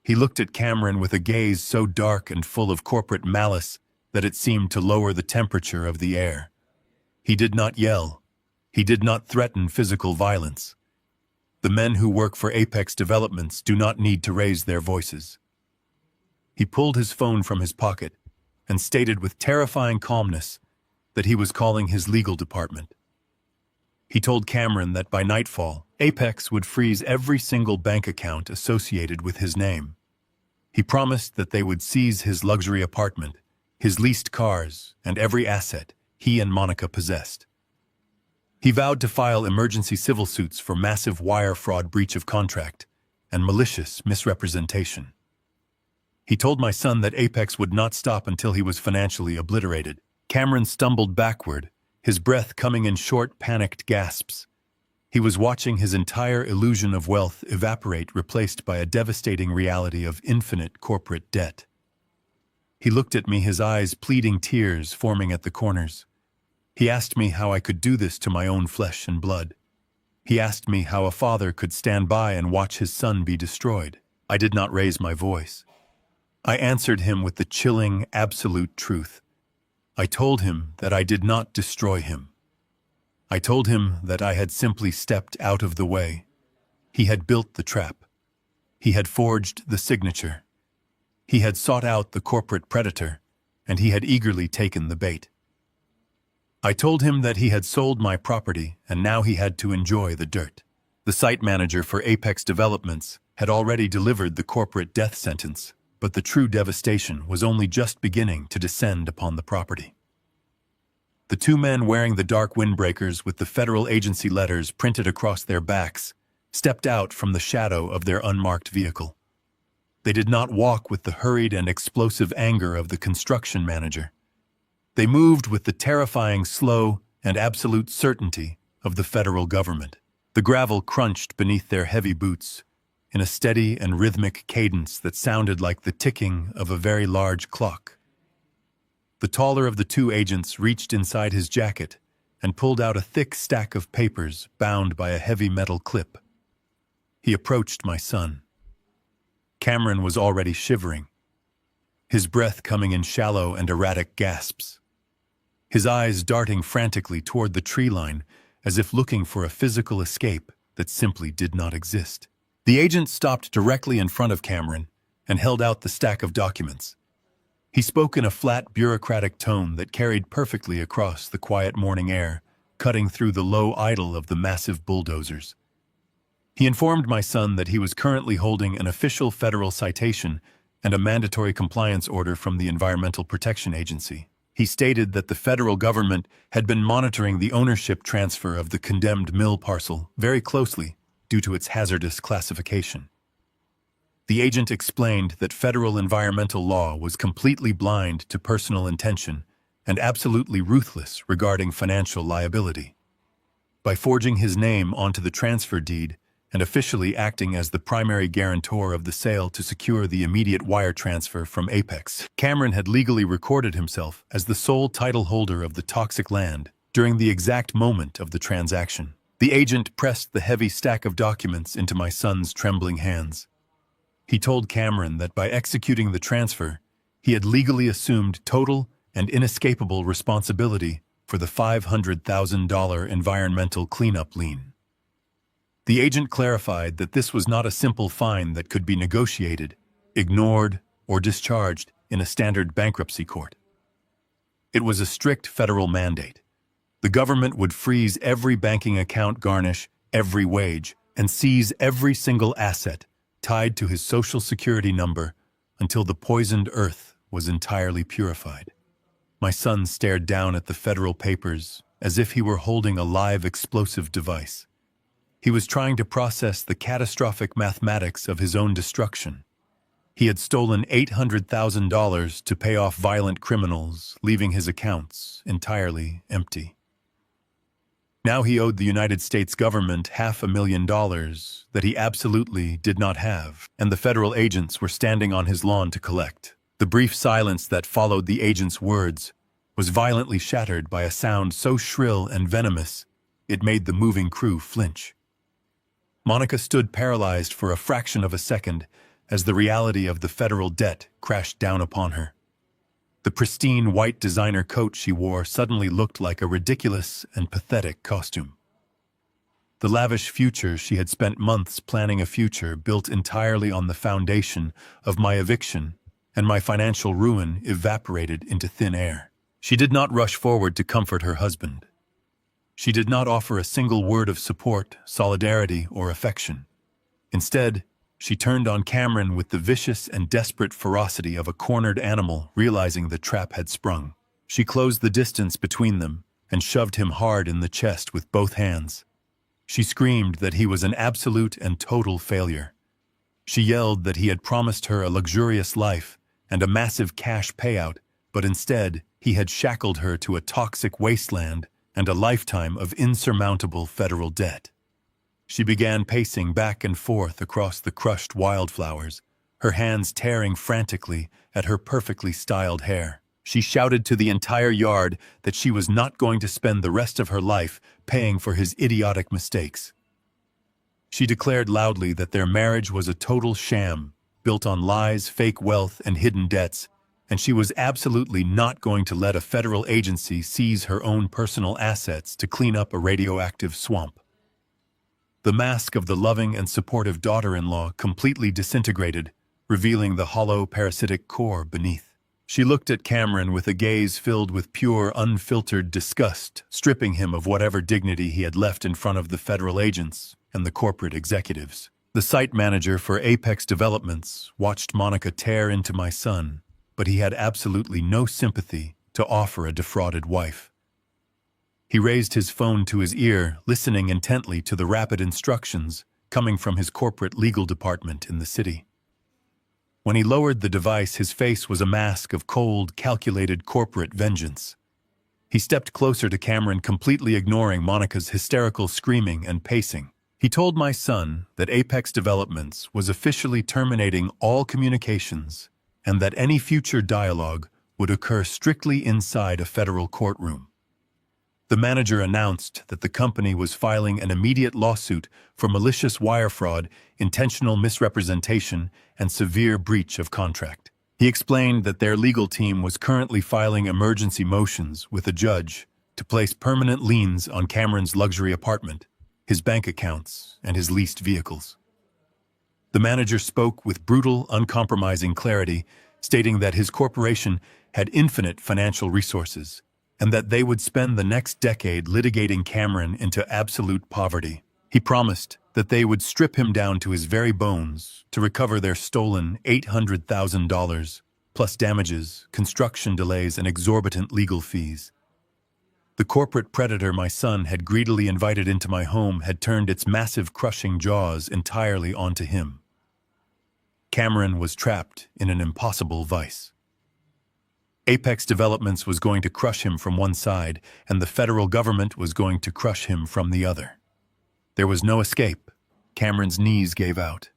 He looked at Cameron with a gaze so dark and full of corporate malice that it seemed to lower the temperature of the air. He did not yell. He did not threaten physical violence. The men who work for Apex Developments do not need to raise their voices. He pulled his phone from his pocket and stated with terrifying calmness that he was calling his legal department. He told Cameron that by nightfall, Apex would freeze every single bank account associated with his name. He promised that they would seize his luxury apartment, his leased cars, and every asset he and Monica possessed. He vowed to file emergency civil suits for massive wire fraud, breach of contract, and malicious misrepresentation. He told my son that Apex would not stop until he was financially obliterated. Cameron stumbled backward, his breath coming in short, panicked gasps. He was watching his entire illusion of wealth evaporate, replaced by a devastating reality of infinite corporate debt. He looked at me, his eyes pleading, tears forming at the corners. He asked me how I could do this to my own flesh and blood. He asked me how a father could stand by and watch his son be destroyed. I did not raise my voice. I answered him with the chilling, absolute truth. I told him that I did not destroy him. I told him that I had simply stepped out of the way. He had built the trap. He had forged the signature. He had sought out the corporate predator, and he had eagerly taken the bait. I told him that he had sold my property, and now he had to enjoy the dirt. The site manager for Apex Developments had already delivered the corporate death sentence, but the true devastation was only just beginning to descend upon the property. The two men wearing the dark windbreakers with the federal agency letters printed across their backs stepped out from the shadow of their unmarked vehicle. They did not walk with the hurried and explosive anger of the construction manager. They moved with the terrifying, slow, and absolute certainty of the federal government. The gravel crunched beneath their heavy boots in a steady and rhythmic cadence that sounded like the ticking of a very large clock. The taller of the two agents reached inside his jacket and pulled out a thick stack of papers bound by a heavy metal clip. He approached my son. Cameron was already shivering, his breath coming in shallow and erratic gasps, his eyes darting frantically toward the tree line as if looking for a physical escape that simply did not exist. The agent stopped directly in front of Cameron and held out the stack of documents. He spoke in a flat, bureaucratic tone that carried perfectly across the quiet morning air, cutting through the low idle of the massive bulldozers. He informed my son that he was currently holding an official federal citation and a mandatory compliance order from the Environmental Protection Agency. He stated that the federal government had been monitoring the ownership transfer of the condemned mill parcel very closely due to its hazardous classification. The agent explained that federal environmental law was completely blind to personal intention and absolutely ruthless regarding financial liability. By forging his name onto the transfer deed and officially acting as the primary guarantor of the sale to secure the immediate wire transfer from Apex, Cameron had legally recorded himself as the sole title holder of the toxic land during the exact moment of the transaction. The agent pressed the heavy stack of documents into my son's trembling hands. He told Cameron that by executing the transfer, he had legally assumed total and inescapable responsibility for the $500,000 environmental cleanup lien. The agent clarified that this was not a simple fine that could be negotiated, ignored, or discharged in a standard bankruptcy court. It was a strict federal mandate. The government would freeze every banking account, garnish every wage, and seize every single asset tied to his social security number until the poisoned earth was entirely purified. My son stared down at the federal papers as if he were holding a live explosive device. He was trying to process the catastrophic mathematics of his own destruction. He had stolen $800,000 to pay off violent criminals, leaving his accounts entirely empty. Now he owed the United States government $500,000 that he absolutely did not have, and the federal agents were standing on his lawn to collect. The brief silence that followed the agent's words was violently shattered by a sound so shrill and venomous it made the moving crew flinch. Monica stood paralyzed for a fraction of a second as the reality of the federal debt crashed down upon her. The pristine white designer coat she wore suddenly looked like a ridiculous and pathetic costume. The lavish future she had spent months planning, a future built entirely on the foundation of my eviction and my financial ruin, evaporated into thin air. She did not rush forward to comfort her husband. She did not offer a single word of support, solidarity, or affection. Instead, she turned on Cameron with the vicious and desperate ferocity of a cornered animal realizing the trap had sprung. She closed the distance between them and shoved him hard in the chest with both hands. She screamed that he was an absolute and total failure. She yelled that he had promised her a luxurious life and a massive cash payout, but instead he had shackled her to a toxic wasteland and a lifetime of insurmountable federal debt. She began pacing back and forth across the crushed wildflowers, her hands tearing frantically at her perfectly styled hair. She shouted to the entire yard that she was not going to spend the rest of her life paying for his idiotic mistakes. She declared loudly that their marriage was a total sham, built on lies, fake wealth, and hidden debts, and she was absolutely not going to let a federal agency seize her own personal assets to clean up a radioactive swamp. The mask of the loving and supportive daughter-in-law completely disintegrated, revealing the hollow, parasitic core beneath. She looked at Cameron with a gaze filled with pure, unfiltered disgust, stripping him of whatever dignity he had left in front of the federal agents and the corporate executives. The site manager for Apex Developments watched Monica tear into my son, but he had absolutely no sympathy to offer a defrauded wife. He raised his phone to his ear, listening intently to the rapid instructions coming from his corporate legal department in the city. When he lowered the device, his face was a mask of cold, calculated corporate vengeance. He stepped closer to Cameron, completely ignoring Monica's hysterical screaming and pacing. He told my son that Apex Developments was officially terminating all communications and that any future dialogue would occur strictly inside a federal courtroom. The manager announced that the company was filing an immediate lawsuit for malicious wire fraud, intentional misrepresentation, and severe breach of contract. He explained that their legal team was currently filing emergency motions with a judge to place permanent liens on Cameron's luxury apartment, his bank accounts, and his leased vehicles. The manager spoke with brutal, uncompromising clarity, stating that his corporation had infinite financial resources, and that they would spend the next decade litigating Cameron into absolute poverty. He promised that they would strip him down to his very bones to recover their stolen $800,000, plus damages, construction delays, and exorbitant legal fees. The corporate predator my son had greedily invited into my home had turned its massive, crushing jaws entirely onto him. Cameron was trapped in an impossible vice. Apex Developments was going to crush him from one side, and the federal government was going to crush him from the other. There was no escape. Cameron's knees gave out.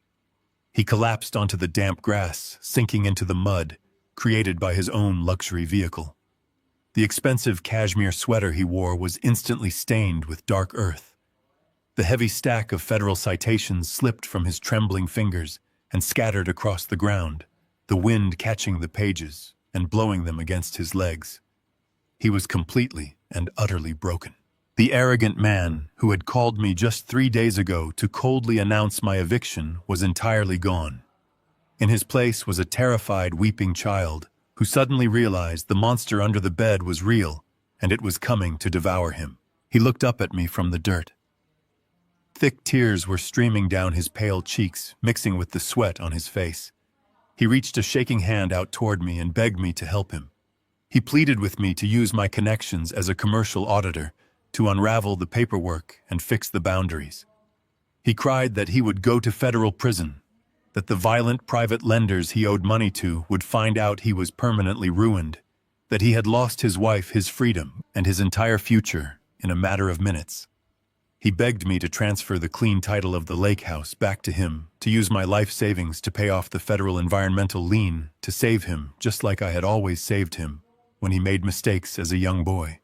He collapsed onto the damp grass, sinking into the mud created by his own luxury vehicle. The expensive cashmere sweater he wore was instantly stained with dark earth. The heavy stack of federal citations slipped from his trembling fingers and scattered across the ground, the wind catching the pages and blowing them against his legs. He was completely and utterly broken. The arrogant man who had called me just 3 days ago to coldly announce my eviction was entirely gone. In his place was a terrified, weeping child who suddenly realized the monster under the bed was real and it was coming to devour him. He looked up at me from the dirt. Thick tears were streaming down his pale cheeks, mixing with the sweat on his face. He reached a shaking hand out toward me and begged me to help him. He pleaded with me to use my connections as a commercial auditor to unravel the paperwork and fix the boundaries. He cried that he would go to federal prison, that the violent private lenders he owed money to would find out he was permanently ruined, that he had lost his wife, his freedom, and his entire future in a matter of minutes. He begged me to transfer the clean title of the lake house back to him, to use my life savings to pay off the federal environmental lien, to save him just like I had always saved him when he made mistakes as a young boy.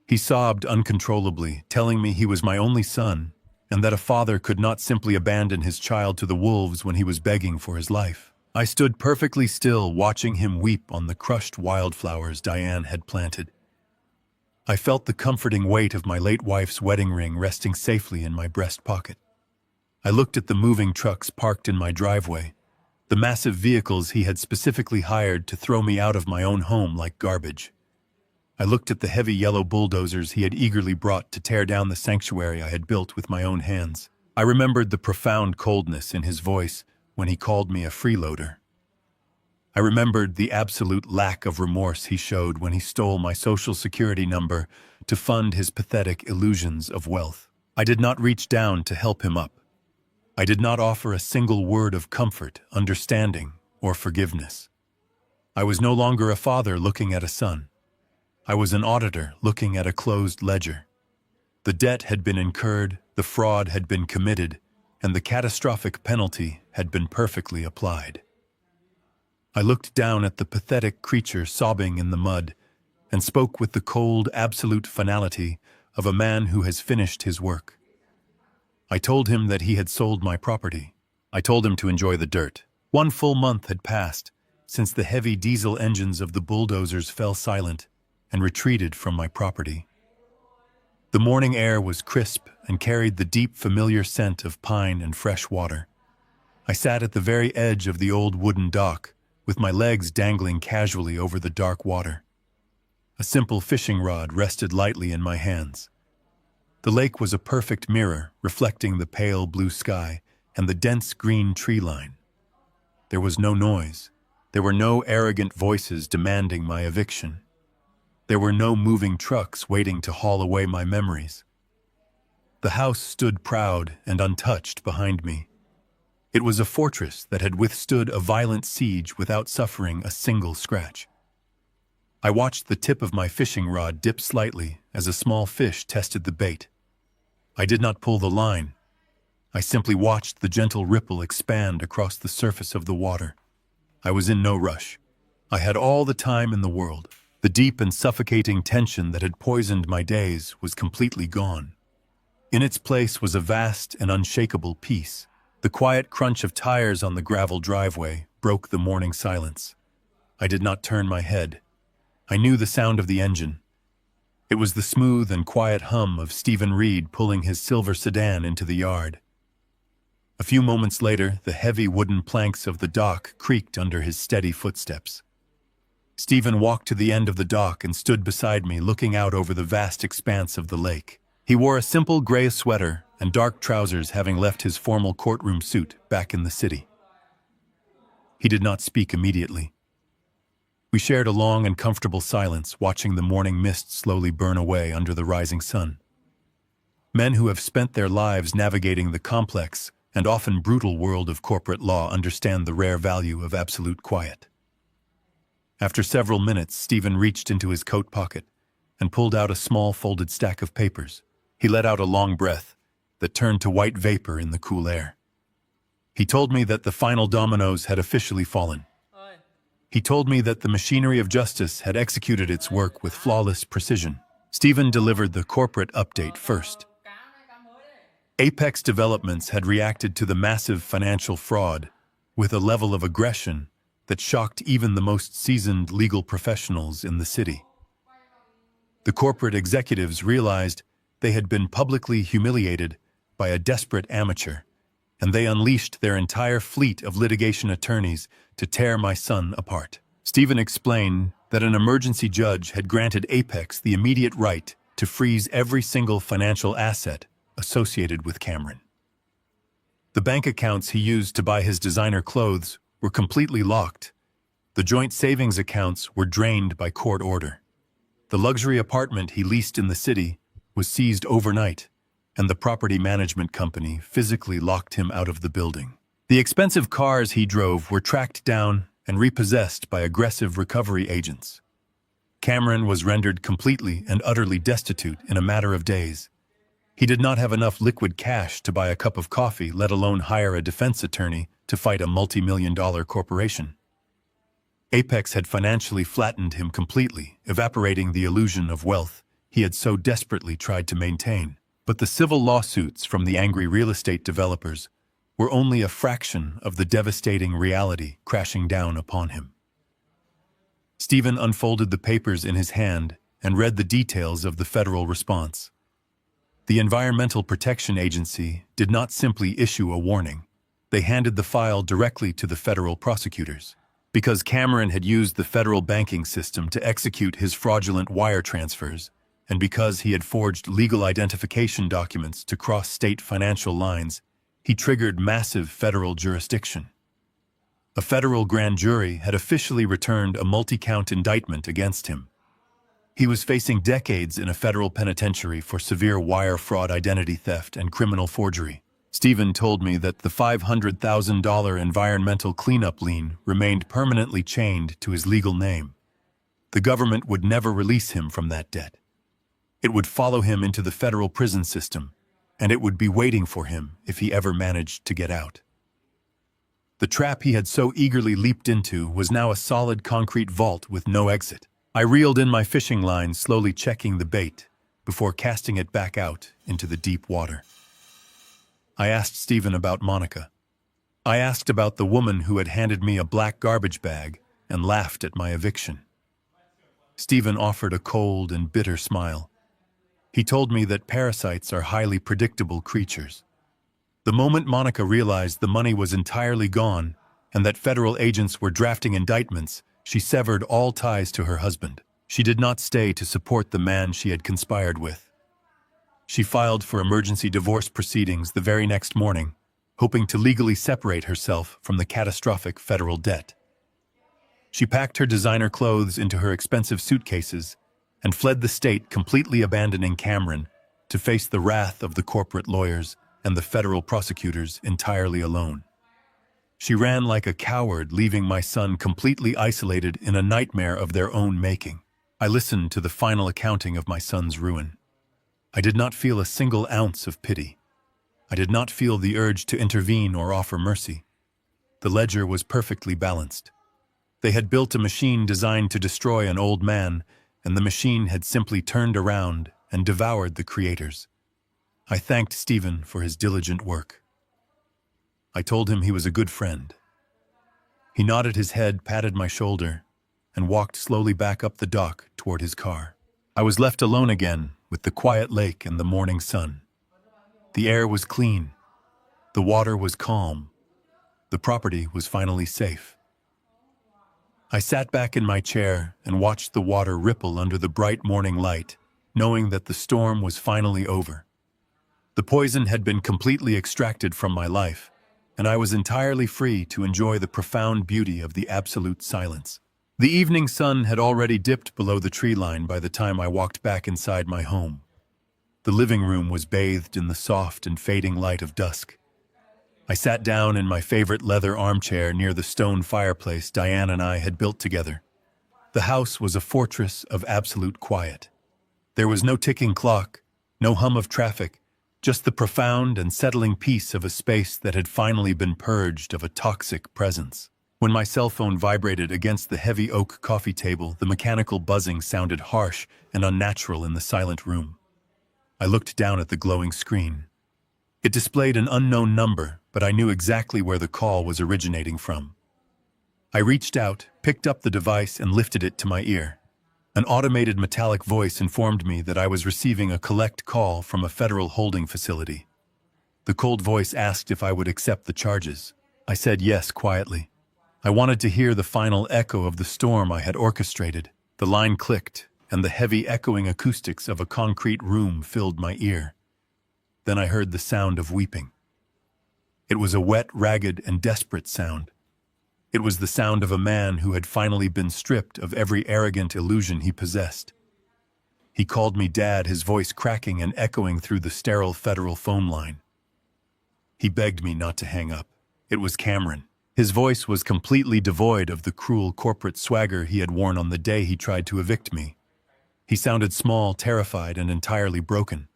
He sobbed uncontrollably, telling me he was my only son, and that a father could not simply abandon his child to the wolves when he was begging for his life. I stood perfectly still, watching him weep on the crushed wildflowers Diane had planted. I felt the comforting weight of my late wife's wedding ring resting safely in my breast pocket. I looked at the moving trucks parked in my driveway, the massive vehicles he had specifically hired to throw me out of my own home like garbage. I looked at the heavy yellow bulldozers he had eagerly brought to tear down the sanctuary I had built with my own hands. I remembered the profound coldness in his voice when he called me a freeloader. I remembered the absolute lack of remorse he showed when he stole my social security number to fund his pathetic illusions of wealth. I did not reach down to help him up. I did not offer a single word of comfort, understanding, or forgiveness. I was no longer a father looking at a son. I was an auditor looking at a closed ledger. The debt had been incurred, the fraud had been committed, and the catastrophic penalty had been perfectly applied. I looked down at the pathetic creature sobbing in the mud and spoke with the cold, absolute finality of a man who has finished his work. I told him that he had sold my property. I told him to enjoy the dirt. 1 full month had passed since the heavy diesel engines of the bulldozers fell silent and retreated from my property. The morning air was crisp and carried the deep, familiar scent of pine and fresh water. I sat at the very edge of the old wooden dock, with my legs dangling casually over the dark water. A simple fishing rod rested lightly in my hands. The lake was a perfect mirror, reflecting the pale blue sky and the dense green tree line. There was no noise. There were no arrogant voices demanding my eviction. There were no moving trucks waiting to haul away my memories. The house stood proud and untouched behind me. It was a fortress that had withstood a violent siege without suffering a single scratch. I watched the tip of my fishing rod dip slightly as a small fish tested the bait. I did not pull the line. I simply watched the gentle ripple expand across the surface of the water. I was in no rush. I had all the time in the world. The deep and suffocating tension that had poisoned my days was completely gone. In its place was a vast and unshakable peace. The quiet crunch of tires on the gravel driveway broke the morning silence. I did not turn my head. I knew the sound of the engine. It was the smooth and quiet hum of Stephen Reed pulling his silver sedan into the yard. A few moments later, the heavy wooden planks of the dock creaked under his steady footsteps. Stephen walked to the end of the dock and stood beside me, looking out over the vast expanse of the lake. He wore a simple gray sweater and dark trousers, having left his formal courtroom suit back in the city. He did not speak immediately. We shared a long and comfortable silence, watching the morning mist slowly burn away under the rising sun. Men who have spent their lives navigating the complex and often brutal world of corporate law understand the rare value of absolute quiet. After several minutes, Stephen reached into his coat pocket and pulled out a small folded stack of papers. He let out a long breath that turned to white vapor in the cool air. He told me that the final dominoes had officially fallen. He told me that the machinery of justice had executed its work with flawless precision. Stephen delivered the corporate update first. Apex Developments had reacted to the massive financial fraud with a level of aggression that shocked even the most seasoned legal professionals in the city. The corporate executives realized they had been publicly humiliated by a desperate amateur, and they unleashed their entire fleet of litigation attorneys to tear my son apart. Stephen explained that an emergency judge had granted Apex the immediate right to freeze every single financial asset associated with Cameron. The bank accounts he used to buy his designer clothes were completely locked. The joint savings accounts were drained by court order. The luxury apartment he leased in the city was seized overnight, and the property management company physically locked him out of the building. The expensive cars he drove were tracked down and repossessed by aggressive recovery agents. Cameron was rendered completely and utterly destitute in a matter of days. He did not have enough liquid cash to buy a cup of coffee, let alone hire a defense attorney to fight a multi-million-dollar corporation. Apex had financially flattened him completely, evaporating the illusion of wealth he had so desperately tried to maintain. But the civil lawsuits from the angry real estate developers were only a fraction of the devastating reality crashing down upon him. Stephen unfolded the papers in his hand and read the details of the federal response. The Environmental Protection Agency did not simply issue a warning. They handed the file directly to the federal prosecutors. Because Cameron had used the federal banking system to execute his fraudulent wire transfers, and because he had forged legal identification documents to cross state financial lines, he triggered massive federal jurisdiction. A federal grand jury had officially returned a multi-count indictment against him. He was facing decades in a federal penitentiary for severe wire fraud, identity theft, and criminal forgery. Stephen told me that the $500,000 environmental cleanup lien remained permanently chained to his legal name. The government would never release him from that debt. It would follow him into the federal prison system, and it would be waiting for him if he ever managed to get out. The trap he had so eagerly leaped into was now a solid concrete vault with no exit. I reeled in my fishing line, slowly checking the bait before casting it back out into the deep water. I asked Stephen about Monica. I asked about the woman who had handed me a black garbage bag and laughed at my eviction. Stephen offered a cold and bitter smile. He told me that parasites are highly predictable creatures. The moment Monica realized the money was entirely gone and that federal agents were drafting indictments, she severed all ties to her husband. She did not stay to support the man she had conspired with. She filed for emergency divorce proceedings the very next morning, hoping to legally separate herself from the catastrophic federal debt. She packed her designer clothes into her expensive suitcases and fled the state, completely abandoning Cameron to face the wrath of the corporate lawyers and the federal prosecutors entirely alone. She ran like a coward, leaving my son completely isolated in a nightmare of their own making. I listened to the final accounting of my son's ruin. I did not feel a single ounce of pity. I did not feel the urge to intervene or offer mercy. The ledger was perfectly balanced. They had built a machine designed to destroy an old man, and the machine had simply turned around and devoured the creators. I thanked Stephen for his diligent work. I told him he was a good friend. He nodded his head, patted my shoulder, and walked slowly back up the dock toward his car. I was left alone again with the quiet lake and the morning sun. The air was clean. The water was calm. The property was finally safe. I sat back in my chair and watched the water ripple under the bright morning light, knowing that the storm was finally over. The poison had been completely extracted from my life, and I was entirely free to enjoy the profound beauty of the absolute silence. The evening sun had already dipped below the tree line by the time I walked back inside my home. The living room was bathed in the soft and fading light of dusk. I sat down in my favorite leather armchair near the stone fireplace Diane and I had built together. The house was a fortress of absolute quiet. There was no ticking clock, no hum of traffic, just the profound and settling peace of a space that had finally been purged of a toxic presence. When my cell phone vibrated against the heavy oak coffee table, the mechanical buzzing sounded harsh and unnatural in the silent room. I looked down at the glowing screen. It displayed an unknown number, but I knew exactly where the call was originating from. I reached out, picked up the device, and lifted it to my ear. An automated metallic voice informed me that I was receiving a collect call from a federal holding facility. The cold voice asked if I would accept the charges. I said yes quietly. I wanted to hear the final echo of the storm I had orchestrated. The line clicked, and the heavy echoing acoustics of a concrete room filled my ear. Then I heard the sound of weeping. It was a wet, ragged, and desperate sound. It was the sound of a man who had finally been stripped of every arrogant illusion he possessed. He called me Dad, his voice cracking and echoing through the sterile federal phone line. He begged me not to hang up. It was Cameron. His voice was completely devoid of the cruel corporate swagger he had worn on the day he tried to evict me. He sounded small, terrified, and entirely broken.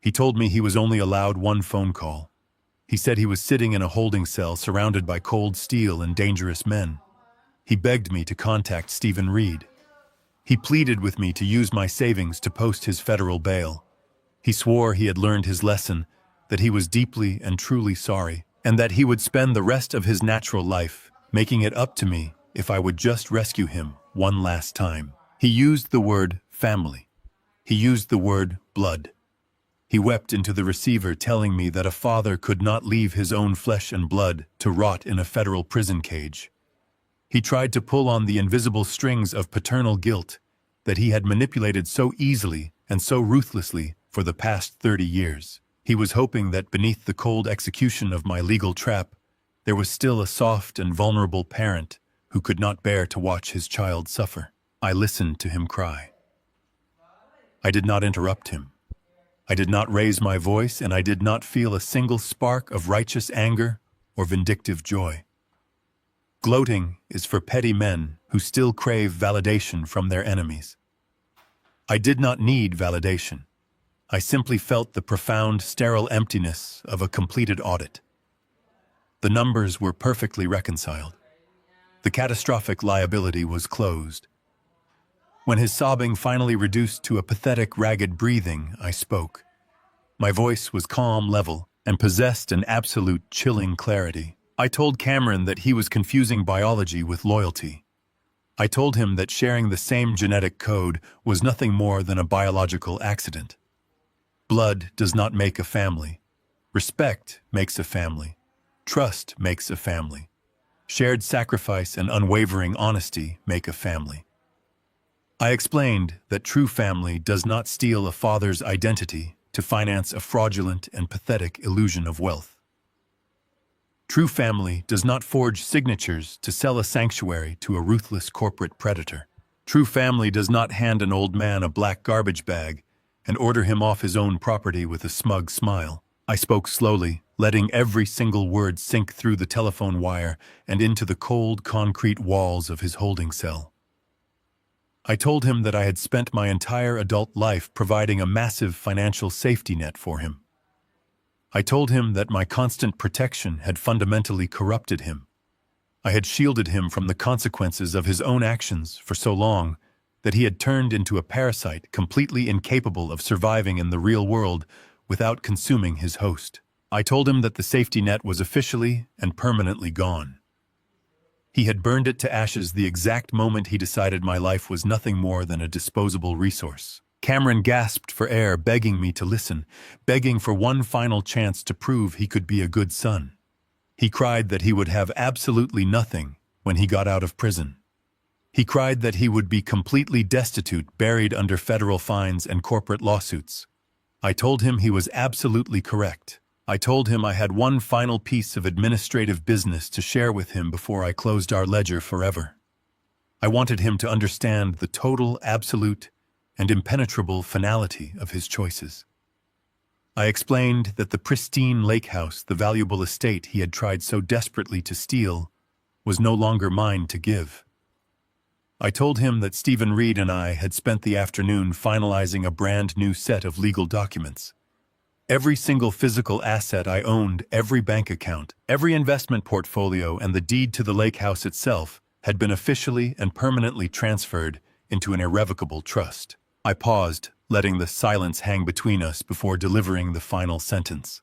He told me he was only allowed one phone call. He said he was sitting in a holding cell surrounded by cold steel and dangerous men. He begged me to contact Stephen Reed. He pleaded with me to use my savings to post his federal bail. He swore he had learned his lesson, that he was deeply and truly sorry, and that he would spend the rest of his natural life making it up to me if I would just rescue him one last time. He used the word family. He used the word blood. He wept into the receiver, telling me that a father could not leave his own flesh and blood to rot in a federal prison cage. He tried to pull on the invisible strings of paternal guilt that he had manipulated so easily and so ruthlessly for the past 30 years. He was hoping that beneath the cold execution of my legal trap, there was still a soft and vulnerable parent who could not bear to watch his child suffer. I listened to him cry. I did not interrupt him. I did not raise my voice, and I did not feel a single spark of righteous anger or vindictive joy. Gloating is for petty men who still crave validation from their enemies. I did not need validation. I simply felt the profound, sterile emptiness of a completed audit. The numbers were perfectly reconciled. The catastrophic liability was closed. When his sobbing finally reduced to a pathetic, ragged breathing, I spoke. My voice was calm, level, and possessed an absolute chilling clarity. I told Cameron that he was confusing biology with loyalty. I told him that sharing the same genetic code was nothing more than a biological accident. Blood does not make a family. Respect makes a family. Trust makes a family. Shared sacrifice and unwavering honesty make a family. I explained that true family does not steal a father's identity to finance a fraudulent and pathetic illusion of wealth. True family does not forge signatures to sell a sanctuary to a ruthless corporate predator. True family does not hand an old man a black garbage bag and order him off his own property with a smug smile. I spoke slowly, letting every single word sink through the telephone wire and into the cold concrete walls of his holding cell. I told him that I had spent my entire adult life providing a massive financial safety net for him. I told him that my constant protection had fundamentally corrupted him. I had shielded him from the consequences of his own actions for so long that he had turned into a parasite completely incapable of surviving in the real world without consuming his host. I told him that the safety net was officially and permanently gone. He had burned it to ashes the exact moment he decided my life was nothing more than a disposable resource. Cameron gasped for air, begging me to listen, begging for one final chance to prove he could be a good son. He cried that he would have absolutely nothing when he got out of prison. He cried that he would be completely destitute, buried under federal fines and corporate lawsuits. I told him he was absolutely correct. I told him I had one final piece of administrative business to share with him before I closed our ledger forever. I wanted him to understand the total, absolute, and impenetrable finality of his choices. I explained that the pristine lake house, the valuable estate he had tried so desperately to steal, was no longer mine to give. I told him that Stephen Reed and I had spent the afternoon finalizing a brand new set of legal documents. Every single physical asset I owned, every bank account, every investment portfolio, and the deed to the lake house itself had been officially and permanently transferred into an irrevocable trust. I paused, letting the silence hang between us before delivering the final sentence.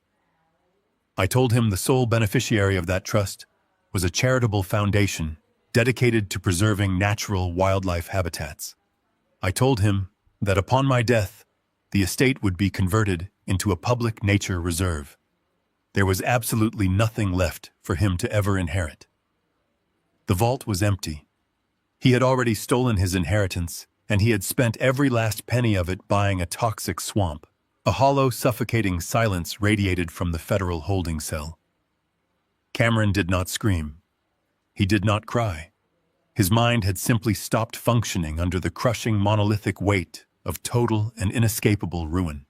I told him the sole beneficiary of that trust was a charitable foundation dedicated to preserving natural wildlife habitats. I told him that upon my death, the estate would be converted into a public nature reserve. There was absolutely nothing left for him to ever inherit. The vault was empty. He had already stolen his inheritance, and he had spent every last penny of it buying a toxic swamp. A hollow, suffocating silence radiated from the federal holding cell. Cameron did not scream. He did not cry. His mind had simply stopped functioning under the crushing monolithic weight of total and inescapable ruin.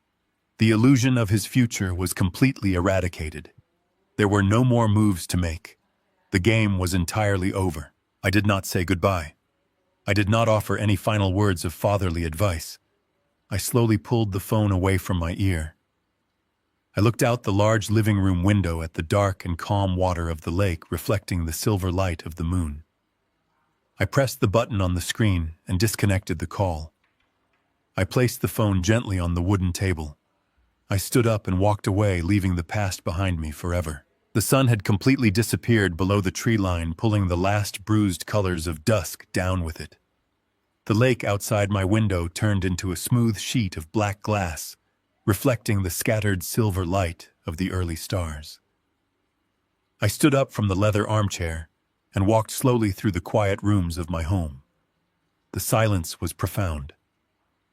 The illusion of his future was completely eradicated. There were no more moves to make. The game was entirely over. I did not say goodbye. I did not offer any final words of fatherly advice. I slowly pulled the phone away from my ear. I looked out the large living room window at the dark and calm water of the lake reflecting the silver light of the moon. I pressed the button on the screen and disconnected the call. I placed the phone gently on the wooden table. I stood up and walked away, leaving the past behind me forever. The sun had completely disappeared below the tree line, pulling the last bruised colors of dusk down with it. The lake outside my window turned into a smooth sheet of black glass, reflecting the scattered silver light of the early stars. I stood up from the leather armchair and walked slowly through the quiet rooms of my home. The silence was profound.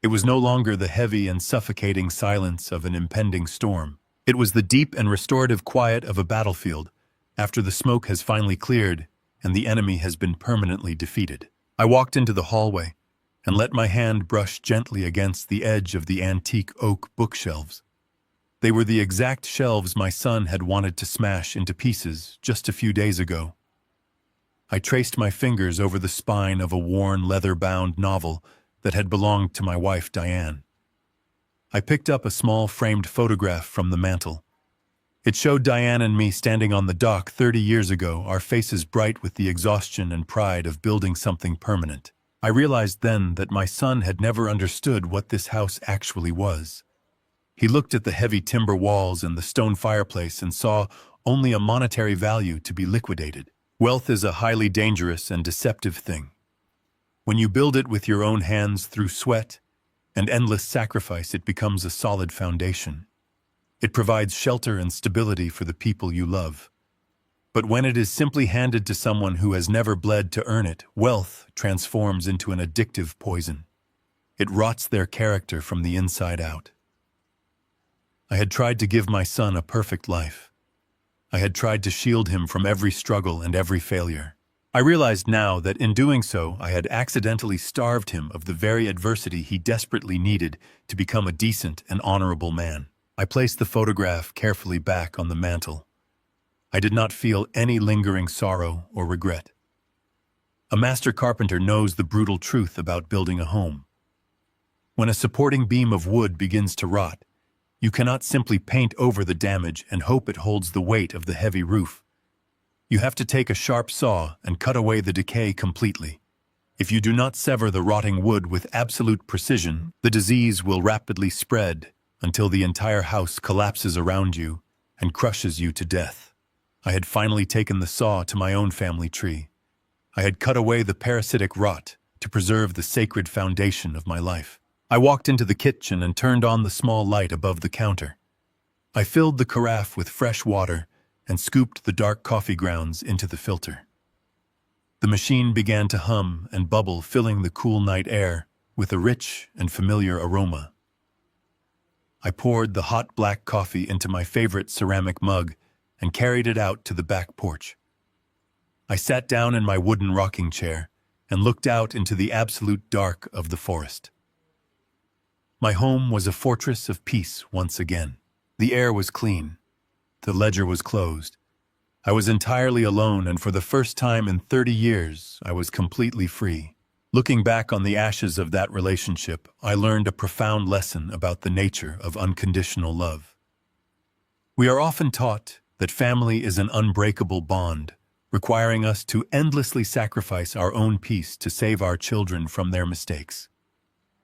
It was no longer the heavy and suffocating silence of an impending storm. It was the deep and restorative quiet of a battlefield after the smoke has finally cleared and the enemy has been permanently defeated. I walked into the hallway and let my hand brush gently against the edge of the antique oak bookshelves. They were the exact shelves my son had wanted to smash into pieces just a few days ago. I traced my fingers over the spine of a worn, leather-bound novel that had belonged to my wife, Diane. I picked up a small framed photograph from the mantel. It showed Diane and me standing on the dock 30 years ago, our faces bright with the exhaustion and pride of building something permanent. I realized then that my son had never understood what this house actually was. He looked at the heavy timber walls and the stone fireplace and saw only a monetary value to be liquidated. Wealth is a highly dangerous and deceptive thing. When you build it with your own hands through sweat and endless sacrifice, it becomes a solid foundation. It provides shelter and stability for the people you love. But when it is simply handed to someone who has never bled to earn it, wealth transforms into an addictive poison. It rots their character from the inside out. I had tried to give my son a perfect life. I had tried to shield him from every struggle and every failure. I realized now that in doing so, I had accidentally starved him of the very adversity he desperately needed to become a decent and honorable man. I placed the photograph carefully back on the mantel. I did not feel any lingering sorrow or regret. A master carpenter knows the brutal truth about building a home. When a supporting beam of wood begins to rot, you cannot simply paint over the damage and hope it holds the weight of the heavy roof. You have to take a sharp saw and cut away the decay completely. If you do not sever the rotting wood with absolute precision, the disease will rapidly spread until the entire house collapses around you and crushes you to death. I had finally taken the saw to my own family tree. I had cut away the parasitic rot to preserve the sacred foundation of my life. I walked into the kitchen and turned on the small light above the counter. I filled the carafe with fresh water and scooped the dark coffee grounds into the filter. The machine began to hum and bubble, filling the cool night air with a rich and familiar aroma. I poured the hot black coffee into my favorite ceramic mug and carried it out to the back porch. I sat down in my wooden rocking chair and looked out into the absolute dark of the forest. My home was a fortress of peace once again. The air was clean. The ledger was closed. I was entirely alone, and for the first time in 30 years, I was completely free. Looking back on the ashes of that relationship, I learned a profound lesson about the nature of unconditional love. We are often taught that family is an unbreakable bond, requiring us to endlessly sacrifice our own peace to save our children from their mistakes.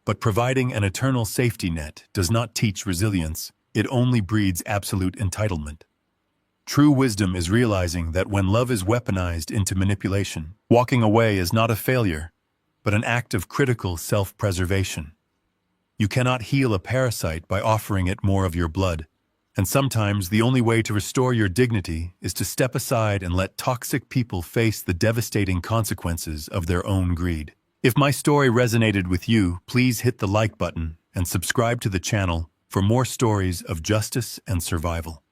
But providing an eternal safety net does not teach resilience, it only breeds absolute entitlement. True wisdom is realizing that when love is weaponized into manipulation, walking away is not a failure, but an act of critical self-preservation. You cannot heal a parasite by offering it more of your blood, and sometimes the only way to restore your dignity is to step aside and let toxic people face the devastating consequences of their own greed. If my story resonated with you, please hit the like button and subscribe to the channel for more stories of justice and survival.